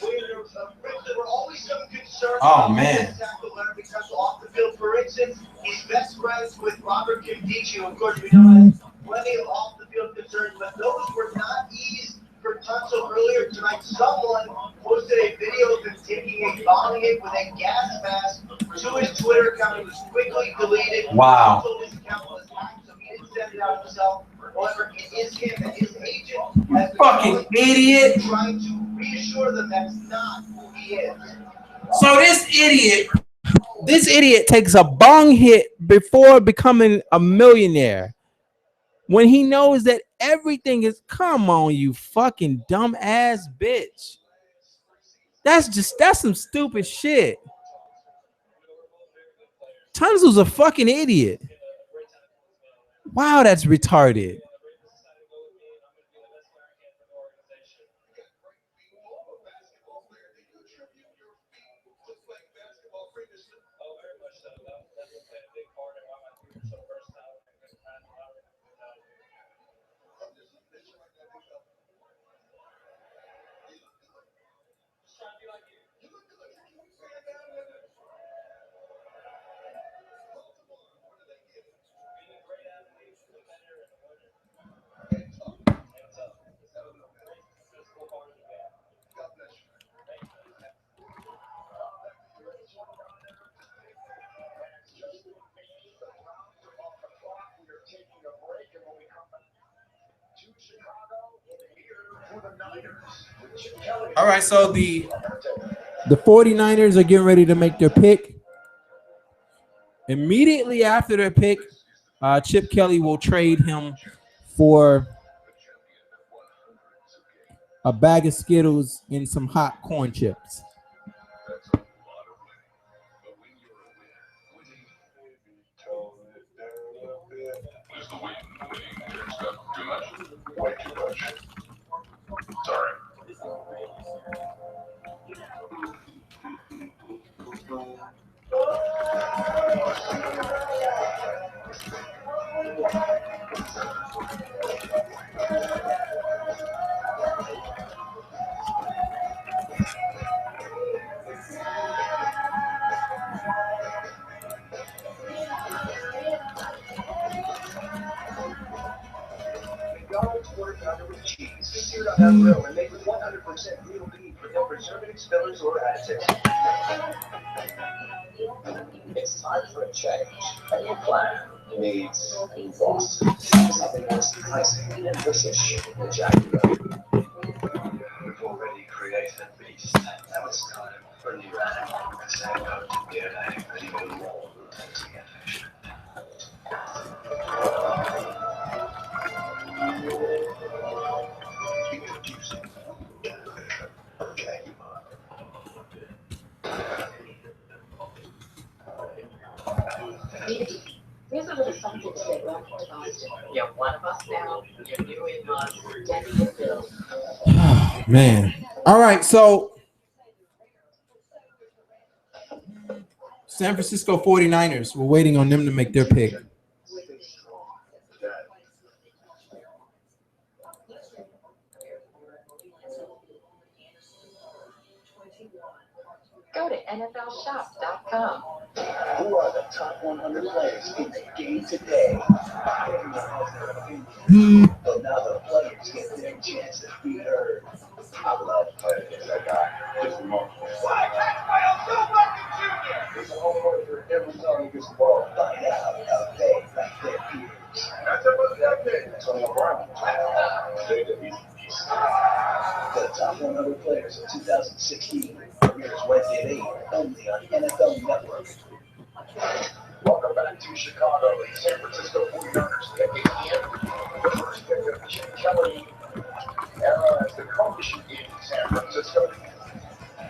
There were always some concerns
Oh,
about
man.
tackle because off the field. For instance, he's best friends with Robert Kimdichie, who of course we know has plenty of off the field concerns, but those were not eased for Tunsil earlier tonight. Someone posted a video of him taking a bong hit with a gas mask to his Twitter account. It was quickly deleted.
Wow.
Tunsil, his account was hacked, so he didn't send it out himself. However, it is him and his agent has been
Fucking idiot.
trying to reassure them that's not who he is.
So this idiot This idiot takes a bong hit before becoming a millionaire when he knows that everything is. Come on, you fucking dumb ass bitch. That's some stupid shit. Tunzel's a fucking idiot. Wow, that's retarded. All right, so the 49ers are getting ready to make their pick. Immediately after their pick, Chip Kelly will trade him for a bag of Skittles and some hot corn chips.
Is the winning stuff too much? Way too much. Sorry.
McDonald's quarter pounder with cheese, seared on our grill and made with 100% real beef with no preservatives, fillers, or additives. It's time for a change. A new plan needs a new boss. Something more surprising and ambitious than Jaguar. We've already created a beast. Now it's time for a new animal. A say no to DNA, but even more totally efficient. Introducing Jaguar.
Here's a little something to say right for Boston. You're one of us now. You're new in us. Debbie and Bill.
Man. All right, so San Francisco 49ers, we're waiting on them to make their pick.
Go to NFLshop.com.
Who are the top 100 players in the game today? Everyone has their opinion, but now the players get their chance to be heard. I love playing against that guy. Just remarkable. Why catch by Odell Beckham Jr.? He's a home run for every time he gets the ball. Find out how they like their peers. That's about that thing. Antonio Brown. The top 100 players of 2016 premieres Wednesday at 8 only on NFL Network. Welcome back to Chicago. The San Francisco 49ers picking the first pick of Chip Kelly era as the coach in San Francisco.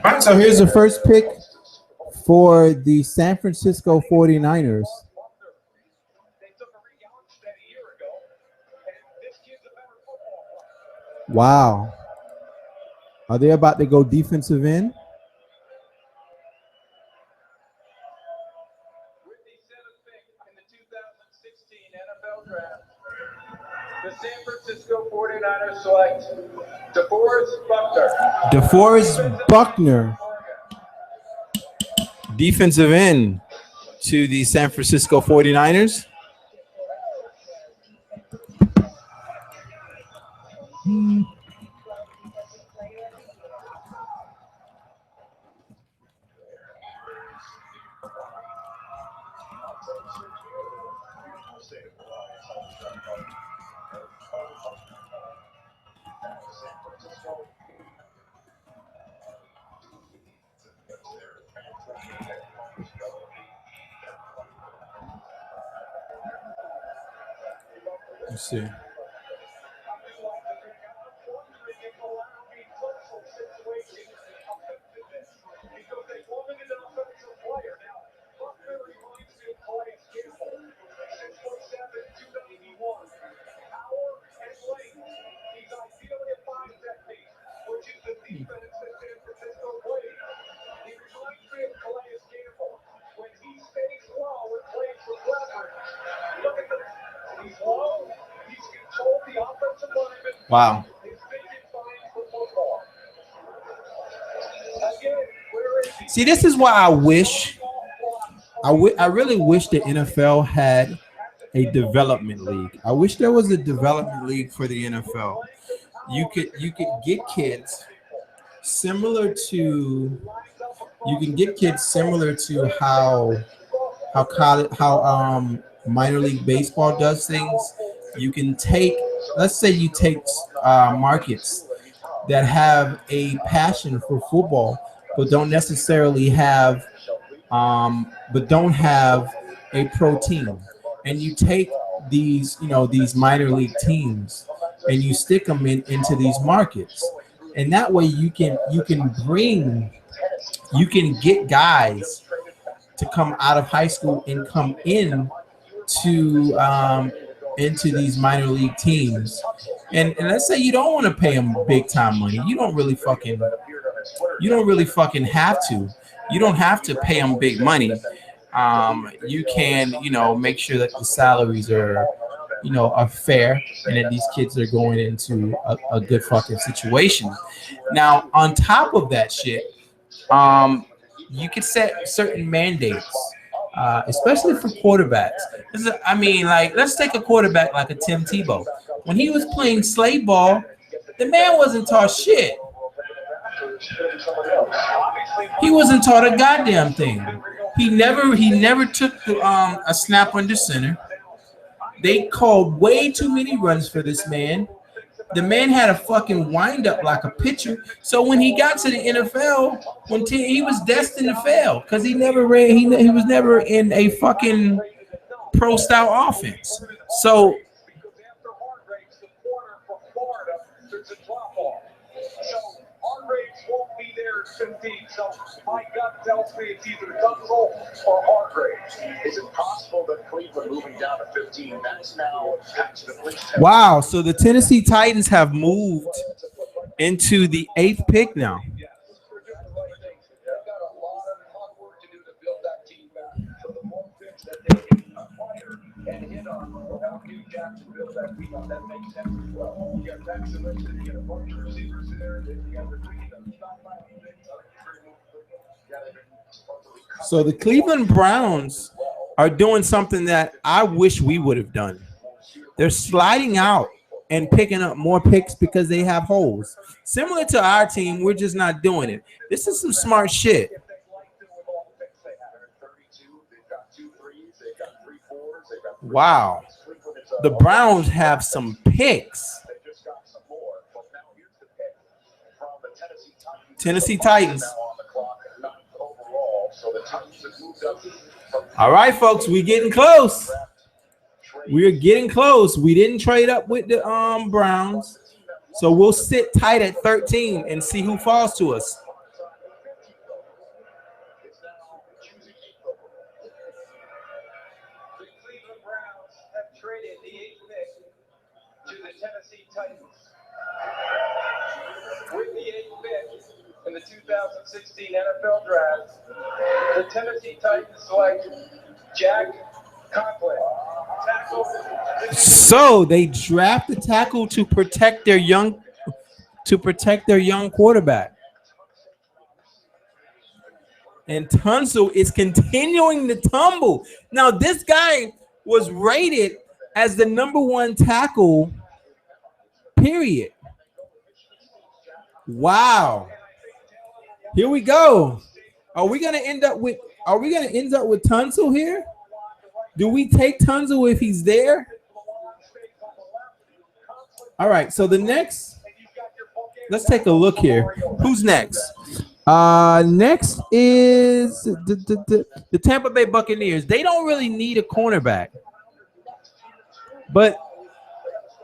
All right, so here's the first pick for the San Francisco 49ers.
They took a re-Armstead a year ago, and this kid's a better football player.
Wow. Are they about to go defensive end?
With the seventh pick in the 2016 NFL Draft, the San Francisco 49ers select DeForest Buckner.
DeForest Buckner, defensive end to the San Francisco 49ers. Let's see. Wow. See, this is why I wish I really wish the NFL had a development league. I wish there was a development league for the NFL. You could get kids similar to you can get kids similar to how minor league baseball does things. You can take, let's say you take markets that have a passion for football but don't necessarily have but don't have a pro team, and you take these minor league teams and you stick them into these markets, and that way you can get guys to come out of high school and come to into these minor league teams. And let's say you don't want to pay them big time money. You don't really fucking have to. You don't have to pay them big money. You can, make sure that the salaries are fair, and that these kids are going into a good fucking situation. Now, on top of that shit, you could set certain mandates, especially for quarterbacks. I mean, like, let's take a quarterback like a Tim Tebow. When he was playing slave ball, the man wasn't taught shit. He wasn't taught a goddamn thing. He never took a snap under center. They called way too many runs for this man. The man had a fucking wind up like a pitcher. So when he got to the NFL, he was destined to fail because he was never in a fucking pro style offense. So
So my gut tells me it's either Tunsil or Hargraves.
Is it possible that Cleveland moving down to 15, that's now accidentally?
wow, so the Tennessee Titans have moved into the 8th pick now. So the Cleveland Browns are doing something that I wish we would have done. They're sliding out and picking up more picks because they have holes. Similar to our team, we're just not doing it. This is some smart shit. Wow. The Browns have some picks. Tennessee Titans. All right, folks, we're getting close. We're getting close. We didn't trade up with the Browns, so we'll sit tight at 13 and see who falls to us.
The Cleveland Browns have traded the 8th pick to the Tennessee Titans. With the 8th pick in the 2016 NFL Draft, the Tennessee Titans select Jack Conklin, tackle.
So they draft the tackle to protect their young quarterback. And Tunsil is continuing to tumble. Now, this guy was rated as the #1 tackle, period. Wow. Here we go. Are we gonna end up with Tunsil here? Do we take Tunsil if he's there? All right, so the next, let's take a look here. Who's next? Next is the Tampa Bay Buccaneers. They don't really need a cornerback, but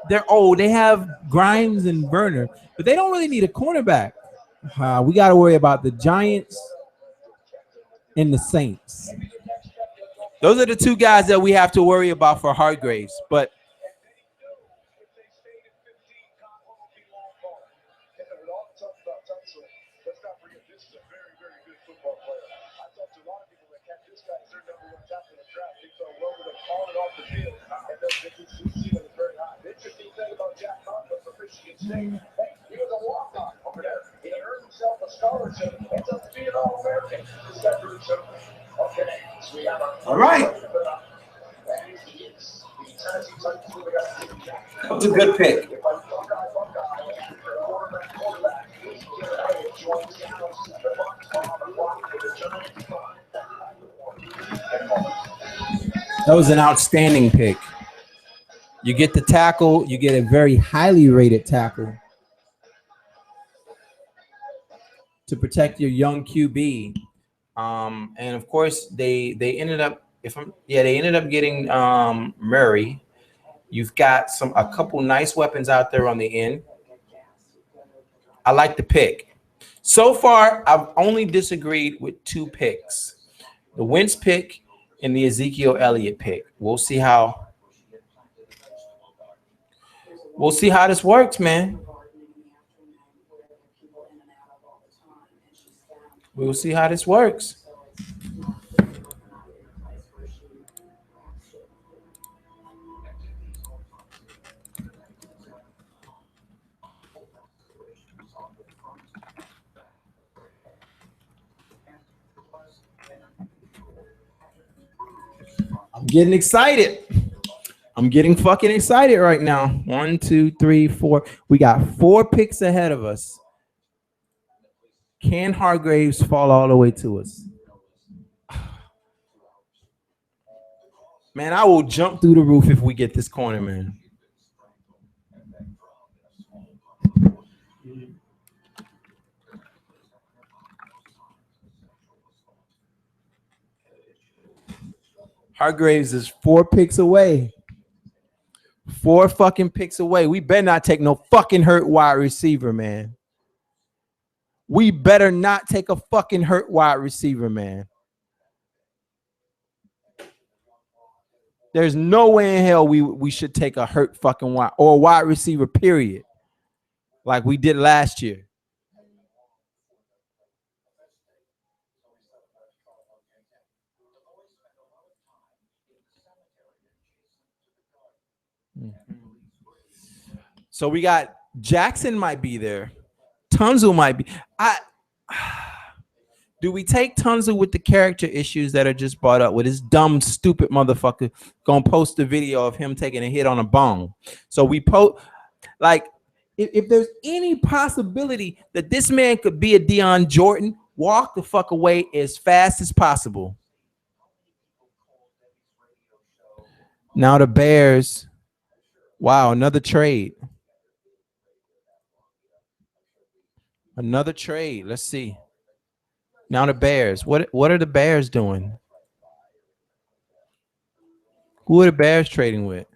They're old. They have Grimes and Werner, but they don't really need a cornerback. We got to worry about the Giants and the Saints. Those are the two guys that we have to worry about for Hargraves. But
Let's not forget, this is a very, very good football player. I talked to a lot of people that kept this guy as their number one tackle in the draft. They fell well with him on and off the field, and the ceiling is very high. The interesting thing about Jack Conklin from Michigan State, hey, he was a walk-on over there. He earned himself a scholarship, ends up being an All-American. This guy proves something. Okay, so we have our
all right, that was a good pick. That was an outstanding pick. You get the tackle. You get a very highly rated tackle to protect your young QB. And of course, they ended up they ended up getting Murray. You've got a couple nice weapons out there on the end. I like the pick. So far, I've only disagreed with two picks: the Wentz pick and the Ezekiel Elliott pick. We'll see how this works, man. We will see how this works. I'm getting excited. I'm getting fucking excited right now. 1, 2, 3, 4. We got 4 picks ahead of us. Can Hargraves fall all the way to us? Man, I will jump through the roof if we get this corner, man. Hargraves is 4 picks away. 4 fucking picks away. We better not take no fucking hurt wide receiver, man. We better not take a fucking hurt wide receiver, man. There's no way in hell we should take a hurt fucking wide receiver, period. Like we did last year. So we got Jackson might be there. Tunzel might be. Do we take Tunzel with the character issues that are just brought up with his dumb, stupid motherfucker gonna post a video of him taking a hit on a bone? So we if there's any possibility that this man could be a Deion Jordan, walk the fuck away as fast as possible. Now the Bears. Wow, another trade. Another trade. Let's see. Now the Bears. What are the Bears doing? Who are the Bears trading with?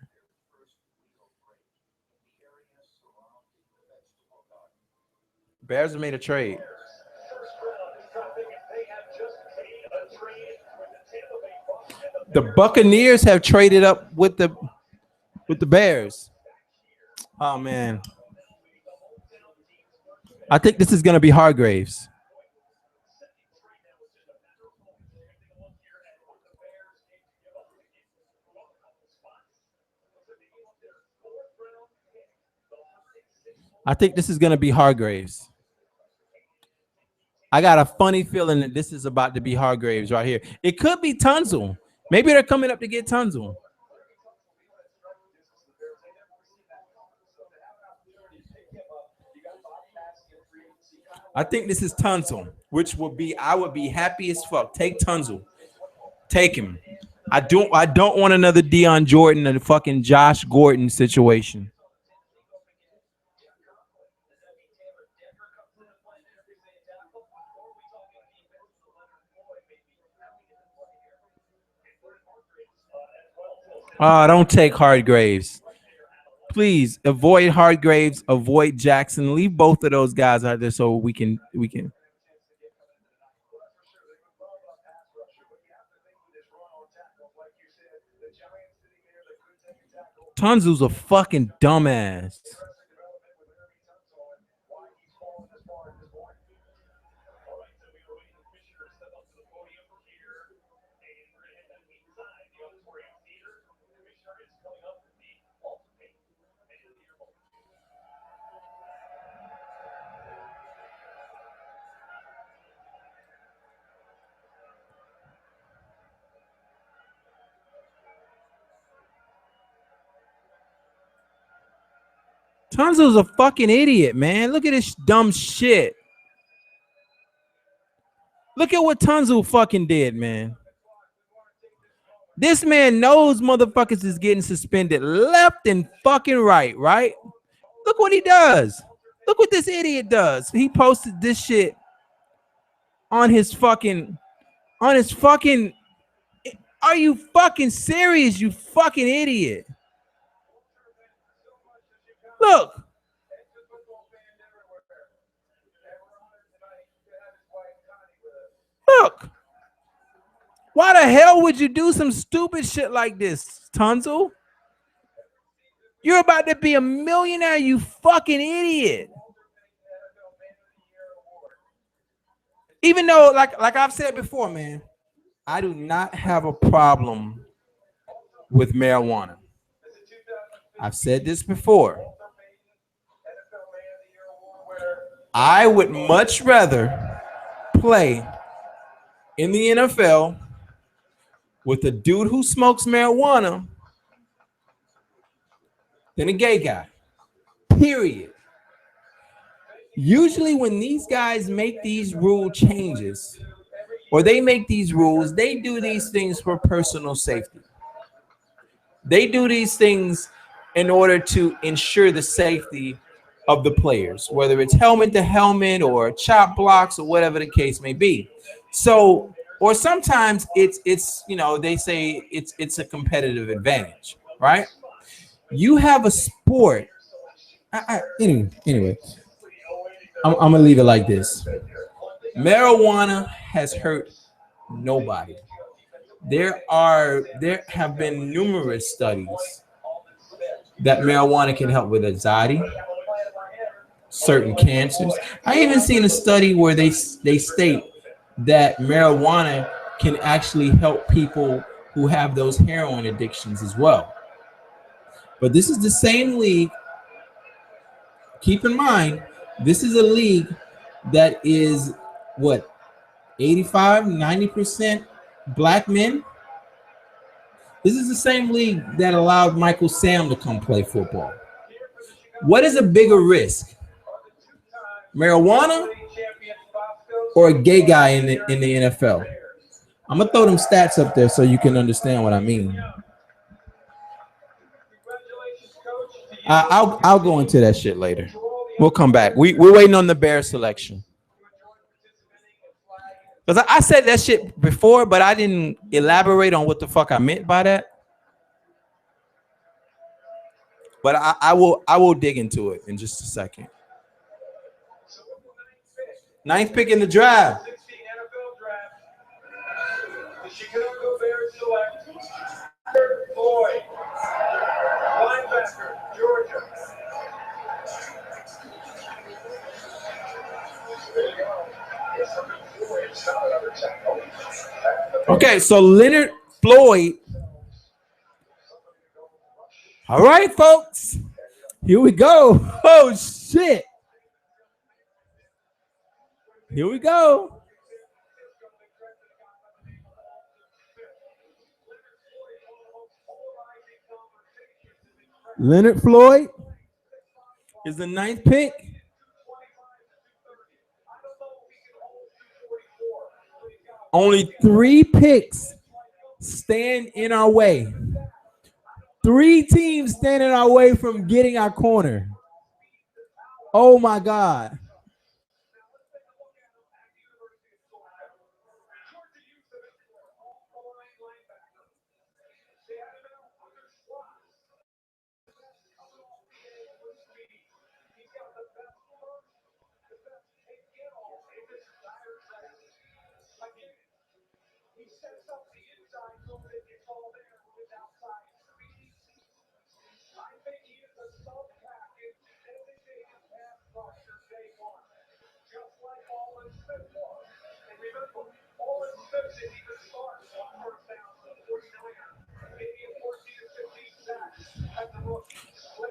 Bears have made a trade. The Buccaneers have traded up with the Bears. Oh man. I think this is going to be Hargraves. I think this is going to be Hargraves. I got a funny feeling that this is about to be Hargraves right here. It could be Tunzel. Maybe they're coming up to get Tunzel. I think this is Tunzel, which would be I would be happy as fuck. Take Tunzel. Take him. I don't want another Deion Jordan and fucking Josh Gordon situation. Don't take Hargraves. Please avoid Hargraves, avoid Jackson. Leave both of those guys out there so we can. Tunzel's a fucking dumbass. Tunzel's a fucking idiot, man. Look at this dumb shit. Look at what Tunzel fucking did, man. This man knows motherfuckers is getting suspended left and fucking right? Look what he does. Look what this idiot does. He posted this shit on his fucking. Are you fucking serious, you fucking idiot? Look. Look. Why the hell would you do some stupid shit like this, Tunzel? You're about to be a millionaire, you fucking idiot. Even though, like I've said before, man, I do not have a problem with marijuana. I've said this before. I would much rather play in the NFL with a dude who smokes marijuana than a gay guy. Period. Usually when these guys make these rule changes or they make these rules, they do these things for personal safety. They do these things in order to ensure the safety of the players, whether it's helmet to helmet or chop blocks or whatever the case may be. So, or sometimes it's they say it's a competitive advantage, right? You have a sport. Anyway, I'm gonna leave it like this. Marijuana has hurt nobody. There have been numerous studies that marijuana can help with anxiety, certain cancers. I even seen a study where they state that marijuana can actually help people who have those heroin addictions as well. But this is the same league. Keep in mind, this is a league that is what 85, 90% black men. This is the same league that allowed Michael Sam to come play football. What is a bigger risk? Marijuana or a gay guy in the NFL? I'm gonna throw them stats up there so you can understand what I mean. I'll go into that shit later. We'll come back. We're waiting on the bear selection. Because I said that shit before, but I didn't elaborate on what the fuck I meant by that. But I will dig into it in just a second. Ninth pick in the draft.
The Chicago Bears select Floyd, linebacker, Georgia.
Okay, so Leonard Floyd. All right, folks. Here we go. Oh, shit. Here we go. Leonard Floyd is the ninth pick. Only 3 picks stand in our way. 3 teams stand in our way from getting our corner. Oh my God.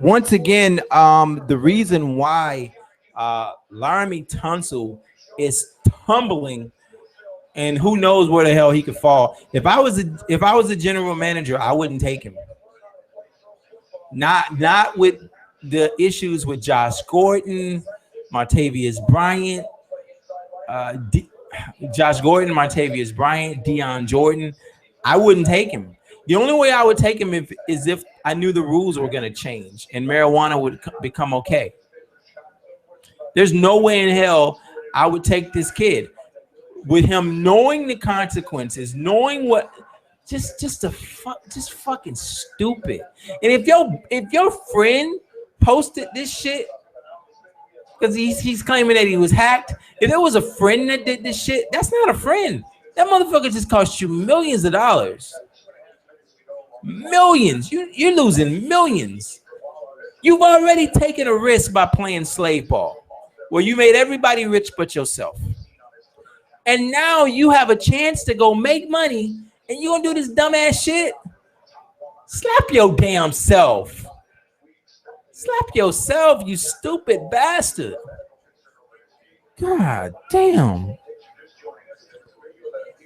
Once again, the reason why Laramie Tunsil is tumbling, and who knows where the hell he could fall. If I was a general manager, I wouldn't take him. Not with the issues with Josh Gordon, Martavius Bryant, D- Josh Gordon, Martavius Bryant, Deion Jordan. I wouldn't take him. The only way I would take him is if I knew the rules were going to change and marijuana would become okay. There's no way in hell I would take this kid with him knowing the consequences, knowing what. Just fucking stupid. And if your friend posted this shit because he's claiming that he was hacked. If it was a friend that did this shit, that's not a friend. That motherfucker just cost you millions of dollars. Millions. You're losing millions. You've already taken a risk by playing slave ball, where you made everybody rich but yourself. And now you have a chance to go make money, and you gonna do this dumbass shit? Slap your damn self. Slap yourself, you stupid bastard. God damn.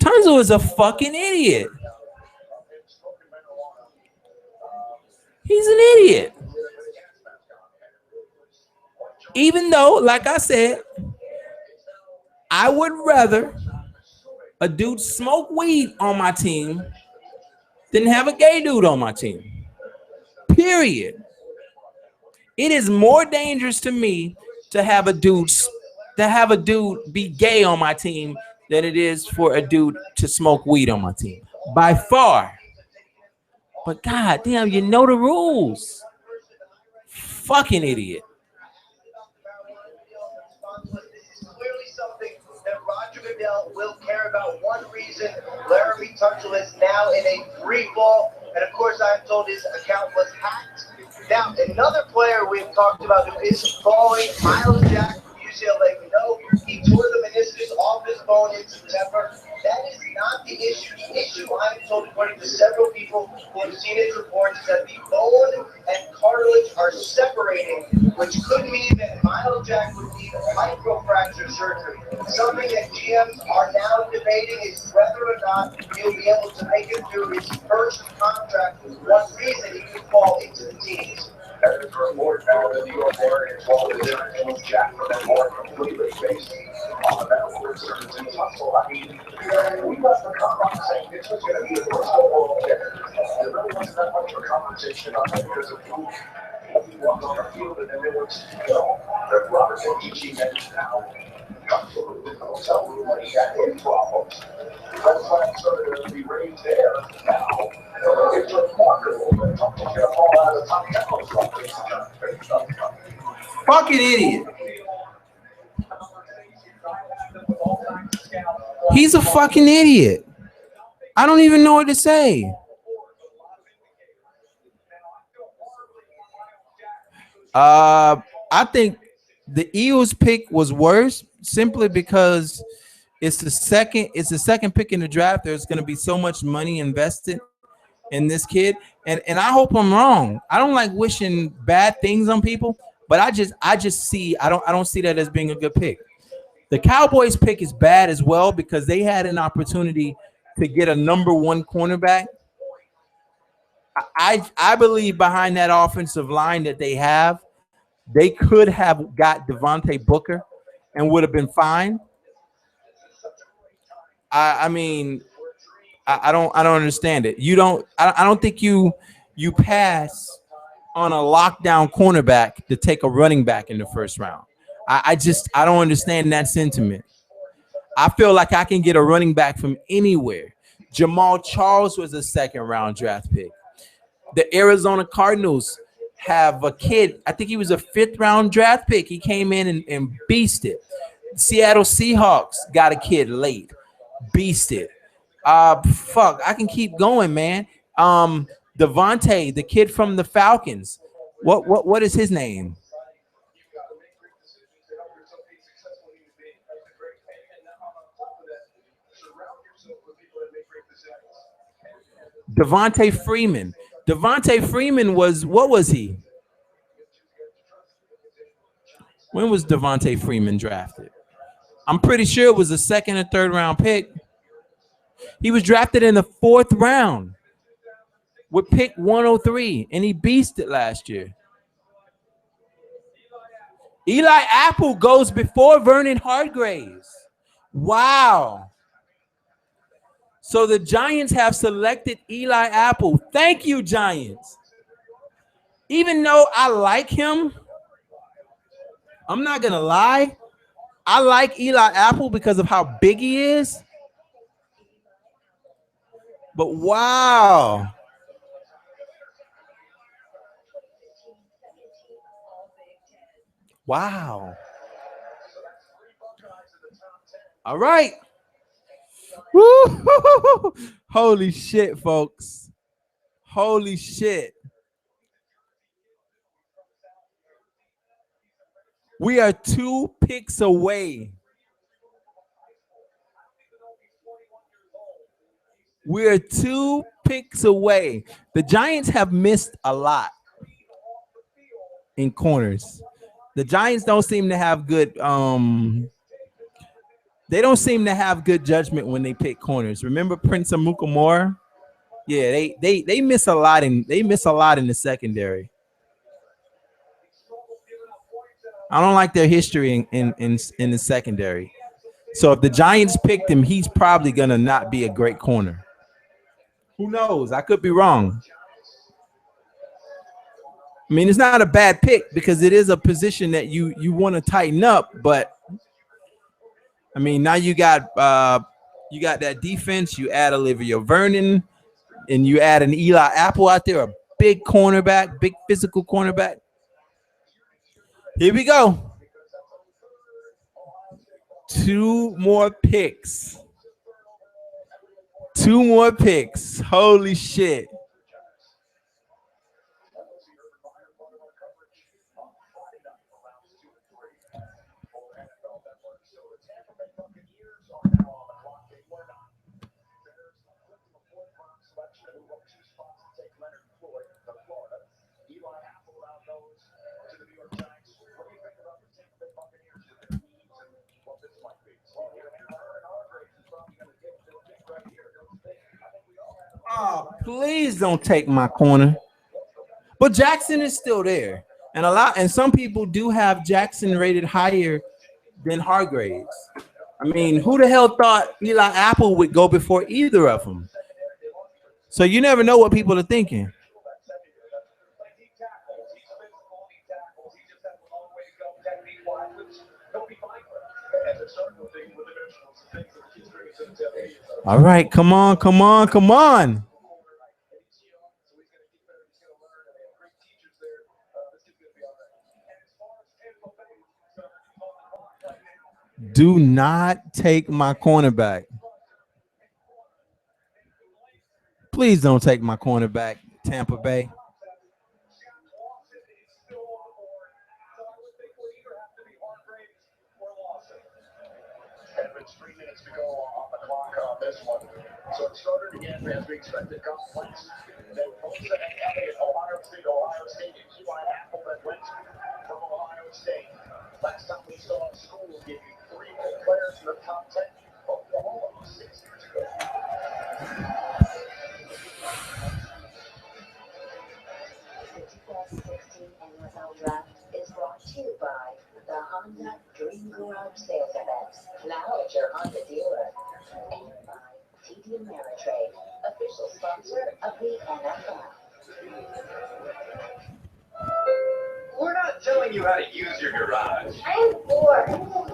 Tunzel is a fucking idiot. He's an idiot. Even though, like I said, I would rather a dude smoke weed on my team than have a gay dude on my team. Period. It is more dangerous to me to have a dude be gay on my team than it is for a dude to smoke weed on my team. By far. But god damn, you know the rules. Fucking idiot.
This is clearly something that Roger Goodell will care about. One reason Laramie Tunsil is now in a free fall, and of course I'm told his account was hacked. Now, another player we've talked about who is falling, Miles Jack from UCLA. We know he tore the meniscus off his bone in September. That is not the issue. The issue, I'm told, according to several people who have seen his reports, is that the bone and cartilage are separating, which could mean that Miles Jack would need microfracture surgery. Something that GMs are now debating is whether or not he'll be able to make it through his first contract. One reason he could fall into the teens.
As the report now, the New York Warriors fall to the move Jack from that more completely based on the medical concerns in Tunsil. I mean, we left the conversation this was going to be the first overall pick. There really wasn't that much of a conversation on that because of who he was on the field, and then there was, the Robert G. mentioned now. Tunsil in the hotel room when he had hip problems. Red flag started to be raised there. Now, it's remarkable that Tunsil's going to fall out of the top 10 of something.
Fucking idiot. He's a fucking idiot. I don't even know what to say. I think the Eagles pick was worse simply because it's the second pick in the draft. There's going to be so much money invested in this kid, and I hope I'm wrong. I don't like wishing bad things on people, but I don't see that as being a good pick. The Cowboys pick is bad as well because they had an opportunity to get a number one cornerback. I believe behind that offensive line that they have, they could have got Devontae Booker and would have been fine. I mean, I don't understand it. You don't I don't think you pass on a lockdown cornerback to take a running back in the first round. I don't understand that sentiment. I feel like I can get a running back from anywhere. Jamal Charles was a second round draft pick. The Arizona Cardinals have a kid. I think he was a fifth round draft pick. He came in and beasted. Seattle Seahawks got a kid late, beasted. Fuck, I can keep going, man. Devontae, the kid from the Falcons. What is his name? Devontae Freeman. Devontae Freeman was, what was he? When was Devontae Freeman drafted? I'm pretty sure it was a second or third round pick. He was drafted in the 4th round with pick 103, and he beasted last year. Eli Apple goes before Vernon Hargreaves. Wow. So the Giants have selected Eli Apple. Thank you, Giants. Even though I like him, I'm not going to lie. I like Eli Apple because of how big he is. But wow. Wow. All right. Woo! Holy shit, folks. Holy shit. We are 2 picks away. We are 2 picks away. The Giants have missed a lot in corners. The Giants don't seem to have good they don't seem to have good judgment when they pick corners. Remember Prince Amukamara? Yeah, they miss a lot in the secondary. I don't like their history in the secondary. So if the Giants picked him, he's probably gonna not be a great corner. Who knows? I could be wrong. I mean, it's not a bad pick because it is a position that you want to tighten up, but I mean, now you got that defense. You add Olivia Vernon, and you add an Eli Apple out there, a big cornerback, big physical cornerback. Here we go. 2 more picks. 2 more picks. Holy shit. Oh, please don't take my corner. But Jackson is still there. And some people do have Jackson rated higher than Hargreaves. I mean, who the hell thought Eli Apple would go before either of them? So you never know what people are thinking. All right, come on, come on, come on. Do not take my cornerback. Please don't take my cornerback, Tampa Bay.
It's 3 minutes to go on the clock on this one. So it started again as we expected. Complex. Then Bosa and Elliott, Ohio State, and Eli Apple that went from Ohio State. Last time we saw a school give you 3 good players in the top 10. Oklahoma 6 years ago.
The 2016 NFL Draft is brought to you by the Honda Dream Garage Sales Event, now at your Honda dealer, and by TD Ameritrade, official sponsor of the NFL.
We're not telling you how to use your garage,
I'm bored.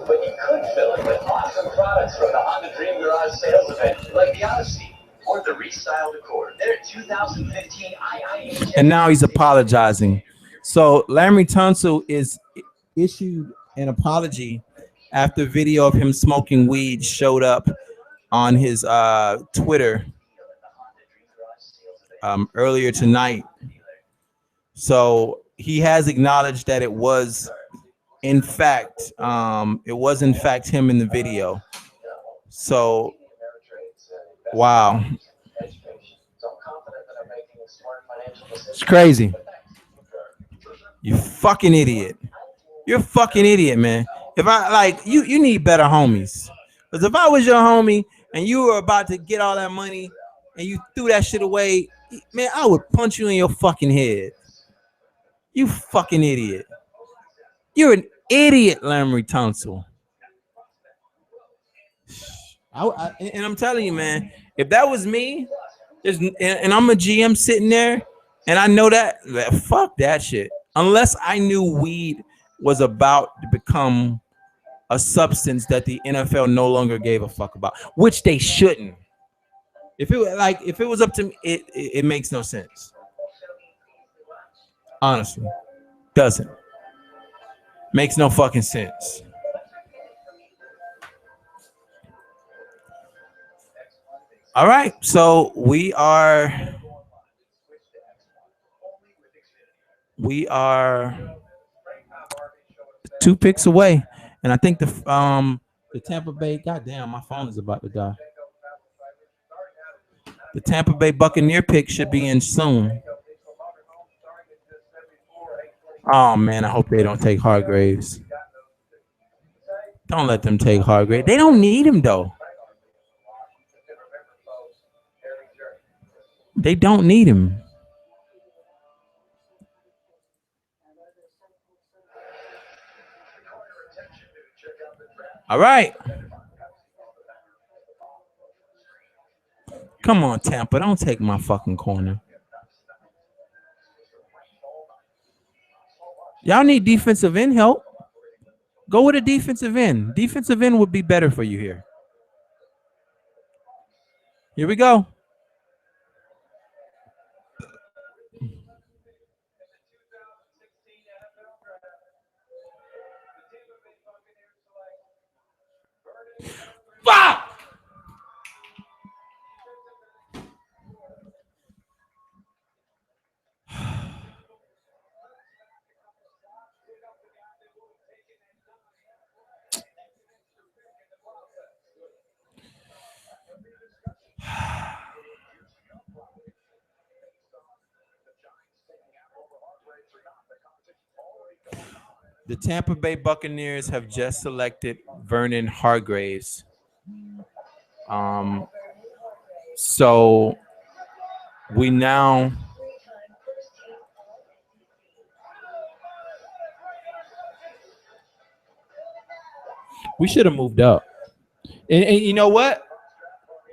but you could fill it with awesome products from the Honda Dream Garage Sales Event, like the Odyssey or the Restyled Accord. Their 2015 IIHS.
And now he's apologizing. So Larry Tunsil is issued an apology after video of him smoking weed showed up on his Twitter earlier tonight. So he has acknowledged that it was in fact him in the video. So wow. It's crazy. You fucking idiot. You're a fucking idiot, man. If I like you need better homies. Because if I was your homie and you were about to get all that money and you threw that shit away, man, I would punch you in your fucking head. You fucking idiot. You're an idiot, Lamory Tunsil. And I'm telling you, man, if that was me, and I'm a GM sitting there, and I know that, fuck that shit. Unless I knew weed was about to become a substance that the NFL no longer gave a fuck about, which they shouldn't. If it was up to me, it makes no sense. Honestly, doesn't. Makes no fucking sense. All right, so we are 2 picks away, and I think the Tampa Bay. Goddamn, my phone is about to die. The Tampa Bay Buccaneer pick should be in soon. Oh man, I hope they don't take Hargraves. Don't let them take Hargraves. They don't need him though. They don't need him. All right. Come on, Tampa. Don't take my fucking corner. Y'all need defensive end help. Go with a defensive end. Defensive end would be better for you here. Here we go. Fuck! The Tampa Bay Buccaneers have just selected Vernon Hargraves. So we now we should have moved up. And you know what?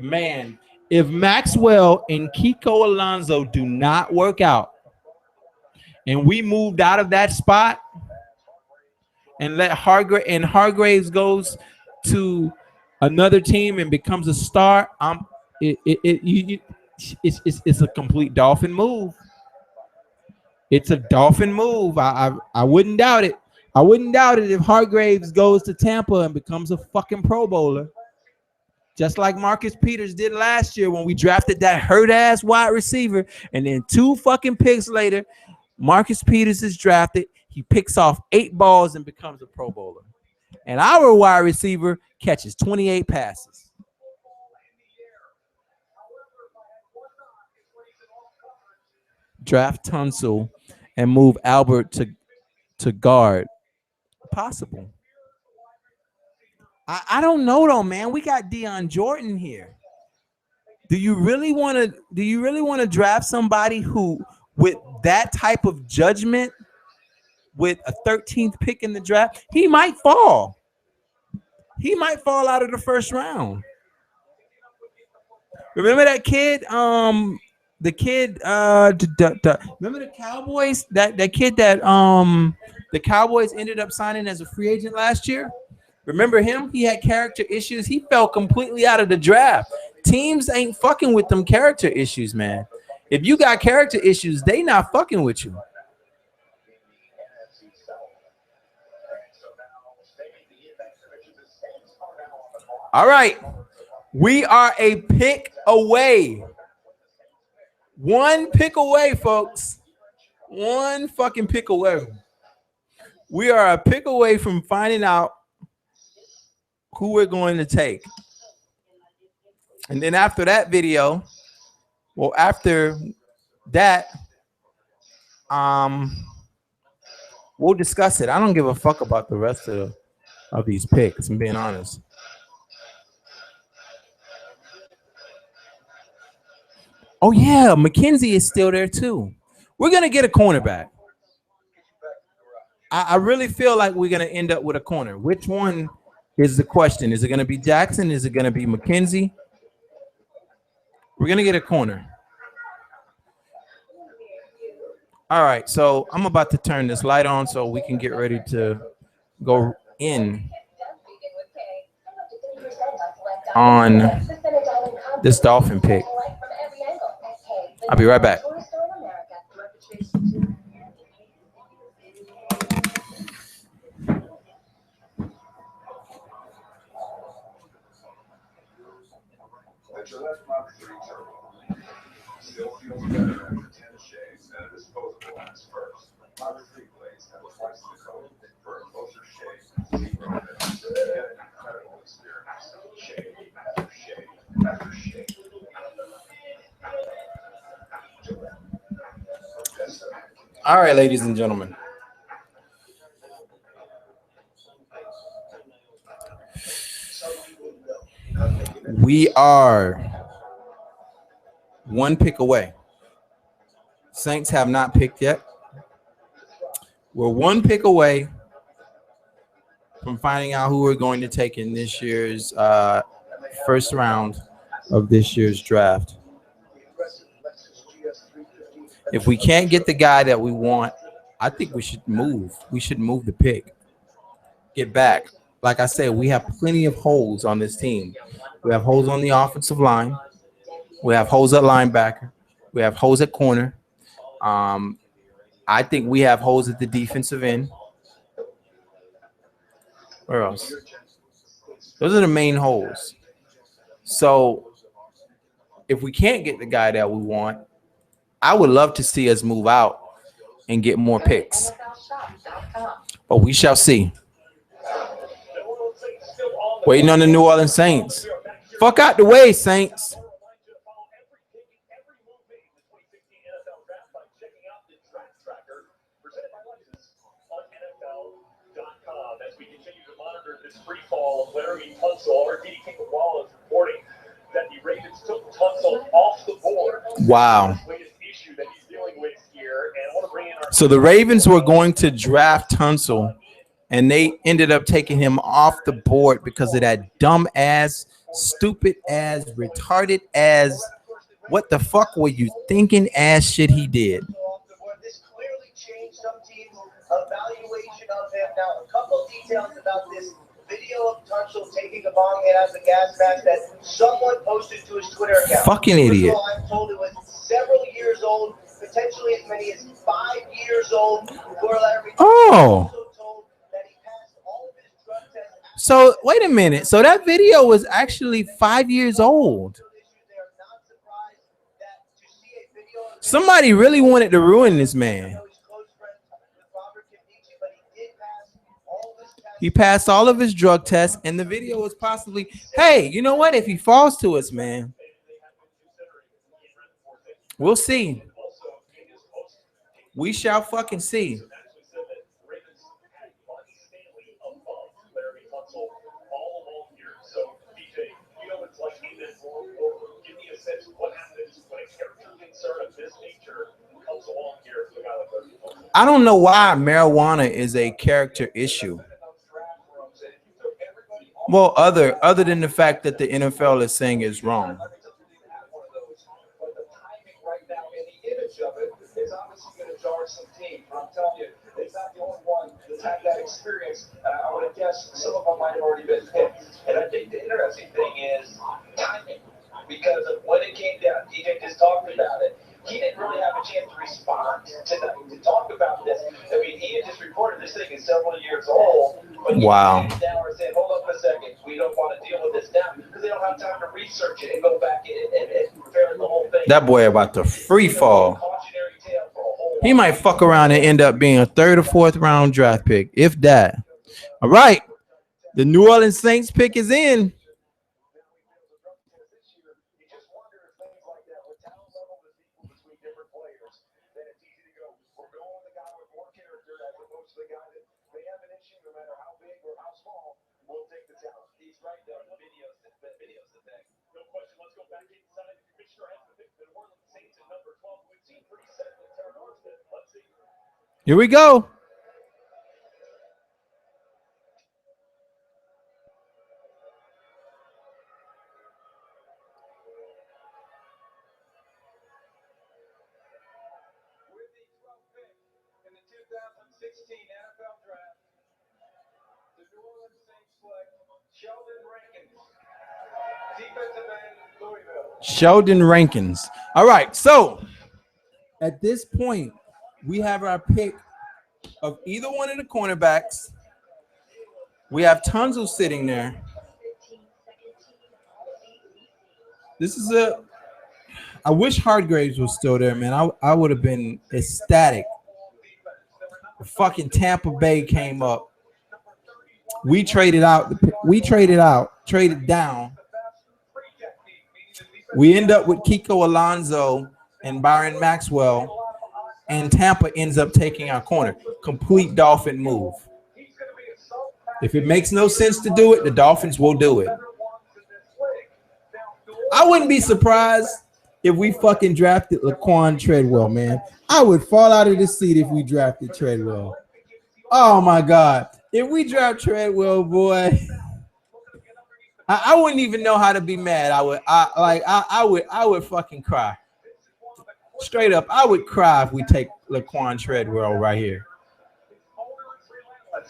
Man, if Maxwell and Kiko Alonso do not work out and we moved out of that spot and let Hargraves goes to another team and becomes a star, it's a complete Dolphin move. It's a Dolphin move. I wouldn't doubt it. I wouldn't doubt it if Hargraves goes to Tampa and becomes a fucking Pro Bowler. Just like Marcus Peters did last year when we drafted that hurt-ass wide receiver. And then 2 fucking picks later, Marcus Peters is drafted. He picks off 8 balls and becomes a Pro Bowler. And our wide receiver catches 28 passes. Draft Tunsil and move Albert to guard. Possible. I don't know though, man. We got Deion Jordan here. Do you really want to draft somebody who, with that type of judgment, with a 13th pick in the draft, he might fall. He might fall out of the first round. Remember that kid? Remember the Cowboys? That kid that the Cowboys ended up signing as a free agent last year. Remember him? He had character issues. He fell completely out of the draft. Teams ain't fucking with them character issues, man. If you got character issues, they not fucking with you. All right. We are a pick away. 1 pick away, folks. 1 fucking pick away. We are a pick away from finding out who we're going to take. And then after that video, well, after that, we'll discuss it. I don't give a fuck about the rest of these picks. I'm being honest. Oh yeah, McKenzie is still there too. We're gonna get a cornerback. I really feel like we're gonna end up with a corner. Which one is the question? Is it gonna be Jackson? Is it gonna be McKenzie? We're gonna get a corner. All right, so I'm about to turn this light on so we can get ready to go in on this Dolphin pick. I'll be right back.
The Gillette Mach 3 Turbo. Still feels better after 10 shaves than a disposable lens first. Mach 3 blades have twice the coat for a closer shave. Zero minutes. Get an incredible experience. Shave after shave after shave.
All right, ladies and gentlemen. We are one pick away. Saints have not picked yet. We're one pick away from finding out who we're going to take in this year's first round of this year's draft. If we can't get the guy that we want, I think we should move. We should move the pick. Get back. Like I said, we have plenty of holes on this team. We have holes on the offensive line. We have holes at linebacker. We have holes at corner. I think we have holes at the defensive end. Where else? Those are the main holes. So if we can't get the guy that we want, I would love to see us move out and get more picks. But we shall see. Waiting on the New Orleans Saints. Fuck out the way, Saints.
As we continue to monitor this free fall of Larry Tunsil, our DD King-Wallace reporting that the Ravens took Tunsil off the board.
Wow.
Latest issue that he's dealing with here, and I want to bring in our
So the Ravens were going to draft Tunsil, and they ended up taking him off the board because of that dumb ass, stupid ass, retarded ass, what the fuck were you thinking ass shit he did.
This clearly changed some teams' evaluation of him. Now, a couple details about this video of Tunsil taking a bong hit as a gas mask that someone posted to his Twitter account.
Fucking idiot.
First of all, I'm told it was several years old, potentially as many as 5 years old.
Oh.
Also told that he passed all of his drug tests.
So wait a minute. So that video was actually 5 years old. Somebody really wanted to ruin this man. He passed all of his drug tests, and the video was possibly, hey, you know what? If he falls to us, man, we'll see. We shall fucking see. I don't know why marijuana is a character issue. Well, other than the fact that the NFL is saying it's wrong.
Some team. I'm telling you, it's not the only one that's had that experience. I would have guessed some of them might have already been picked. And I think the interesting thing is timing, because of when it came down. DJ just talked about it. He didn't really have a chance to respond tonight to talk about this. I mean, he had just recorded this thing is several years old. But
Wow.
Now we're saying, hold up a second, we don't want to deal with this now because they don't have time to research it and go back and prepare the whole thing.
That boy about to free fall. He might fuck around and end up being a 3rd or 4th round draft pick, if that. All right. The New Orleans Saints pick is in. Here we go.
With the 12th pick in the 2016 NFL Draft, the New Orleans Saints select Sheldon Rankins, defensive end, Louisville.
Sheldon Rankins. All right. So at this point, we have our pick of either one of the cornerbacks. We have Tunzel sitting there. This is a. I wish Hargraves was still there, man. I would have been ecstatic. The fucking Tampa Bay came up. We traded down. We end up with Kiko Alonso and Byron Maxwell, and Tampa ends up taking our corner. Complete Dolphin move. If it makes no sense to do it, the Dolphins will do it. I wouldn't be surprised if we fucking drafted Laquan Treadwell, man. I would fall out of the seat if we drafted Treadwell. Oh my God. If we draft Treadwell, boy, I wouldn't even know how to be mad. I would fucking cry. Straight up, I would cry if we take Laquan Treadwell right here.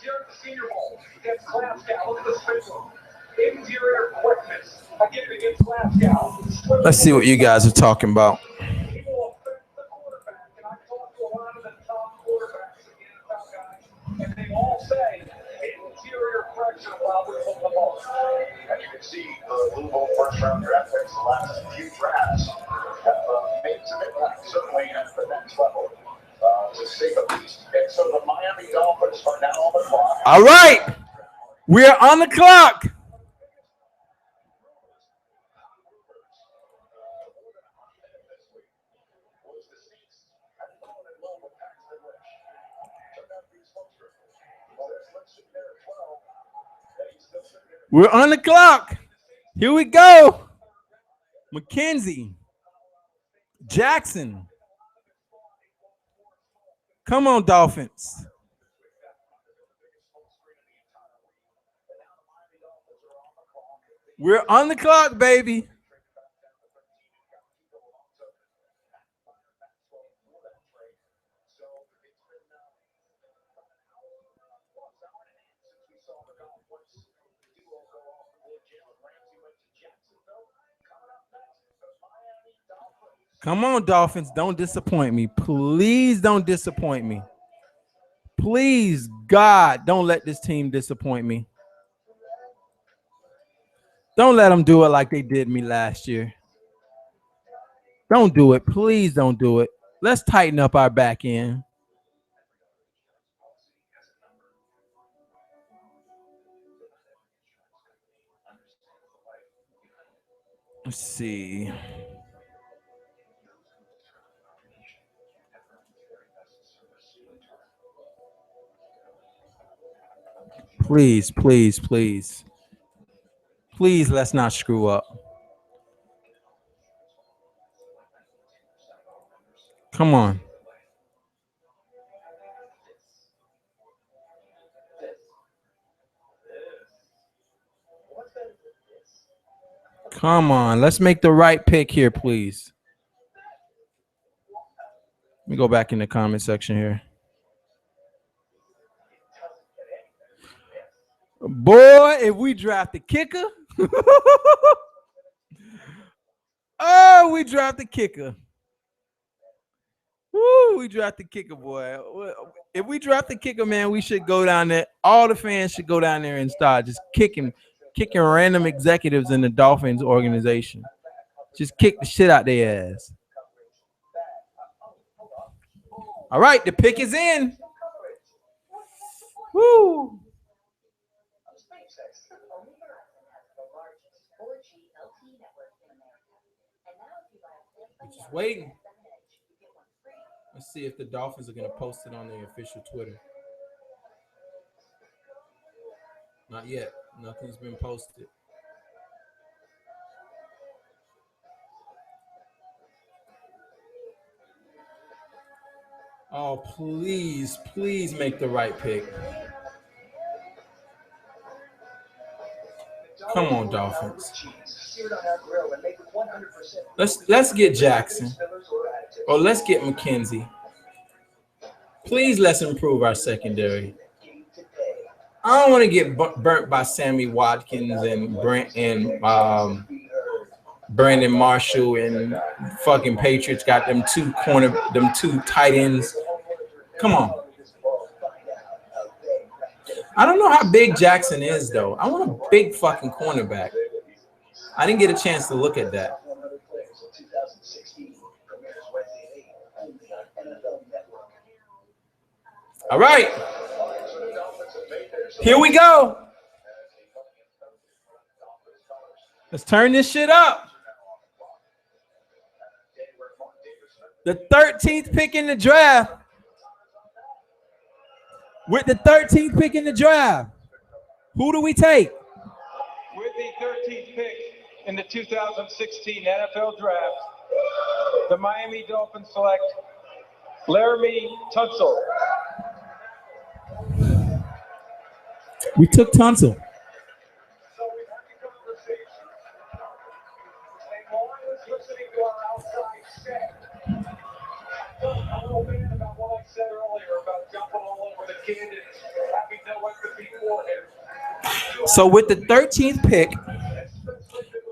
Here at the Senior Bowl against Glasgow. Look at the special interior quickness. Again against Glasgow.
Let's see what you guys are talking about.
He will affect the quarterback. And I've talked to a lot of the top quarterbacks in the NFL guys, and they all say interior pressure while we put the ball.
And you can see the Louisville first-round draft picks the last few drafts have made some impact, certainly at the next level, to say the least. And so the Miami Dolphins are now on the clock.
All right. We're on the clock. We're on the clock. Here we go. McKenzie. Jackson. Come on, Dolphins. We're on the clock, baby. Come on, Dolphins. Don't disappoint me. Please don't disappoint me. Please, God, don't let this team disappoint me. Don't let them do it like they did me last year. Don't do it. Please don't do it. Let's tighten up our back end. Let's see. Please, please, please. Please, let's not screw up. Come on. Come on. Let's make the right pick here, please. Let me go back in the comment section here. Boy, if we draft the kicker. Oh, we draft the kicker. Woo, we draft the kicker, boy. If we draft the kicker, man, we should go down there. All the fans should go down there and start just kicking random executives in the Dolphins organization. Just kick the shit out their ass. All right, the pick is in. Woo. Just waiting. Let's see if the Dolphins are going to post it on their official Twitter. Not yet. Nothing's been posted. Oh, please, please make the right pick. Come on, Dolphins. Let's get Jackson. Or let's get McKenzie. Please let's improve our secondary. I don't want to get burnt by Sammy Watkins and Brandon Marshall and fucking Patriots got them two tight ends. Come on. I don't know how big Jackson is though. I want a big fucking cornerback. I didn't get a chance to look at that. All right. Here we go. Let's turn this shit up. The 13th pick in the draft. With the 13th pick in the draft, who do we take?
With the 13th pick in the 2016 NFL Draft, the Miami Dolphins select Laramie Tunsil.
We took Tunsil.
Listening to our outside set. I'm a little bit about what I said earlier about jumping all over the kid and having no empathy for him.
So with the 13th pick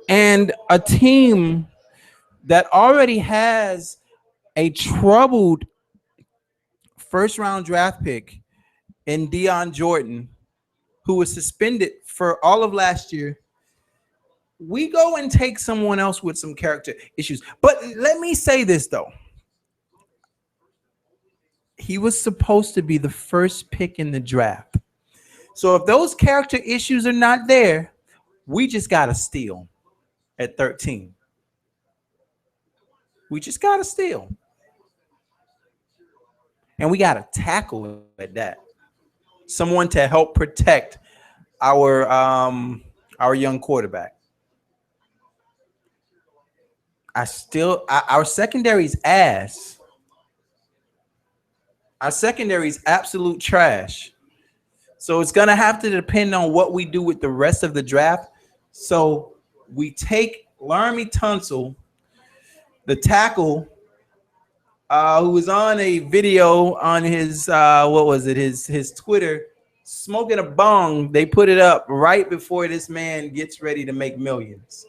and a team that already has a troubled first round draft pick in Deion Jordan, who was suspended for all of last year, we go and take someone else with some character issues. But let me say this though. He was supposed to be the first pick in the draft. So if those character issues are not there, we just got to steal at 13. We just got to steal. And we got to tackle at that. Someone to help protect our young quarterback. Our secondary's ass. Our secondary is absolute trash. So it's going to have to depend on what we do with the rest of the draft. So we take Laramie Tunsil, the tackle, who was on a video on his, his Twitter, smoking a bong. They put it up right before this man gets ready to make millions.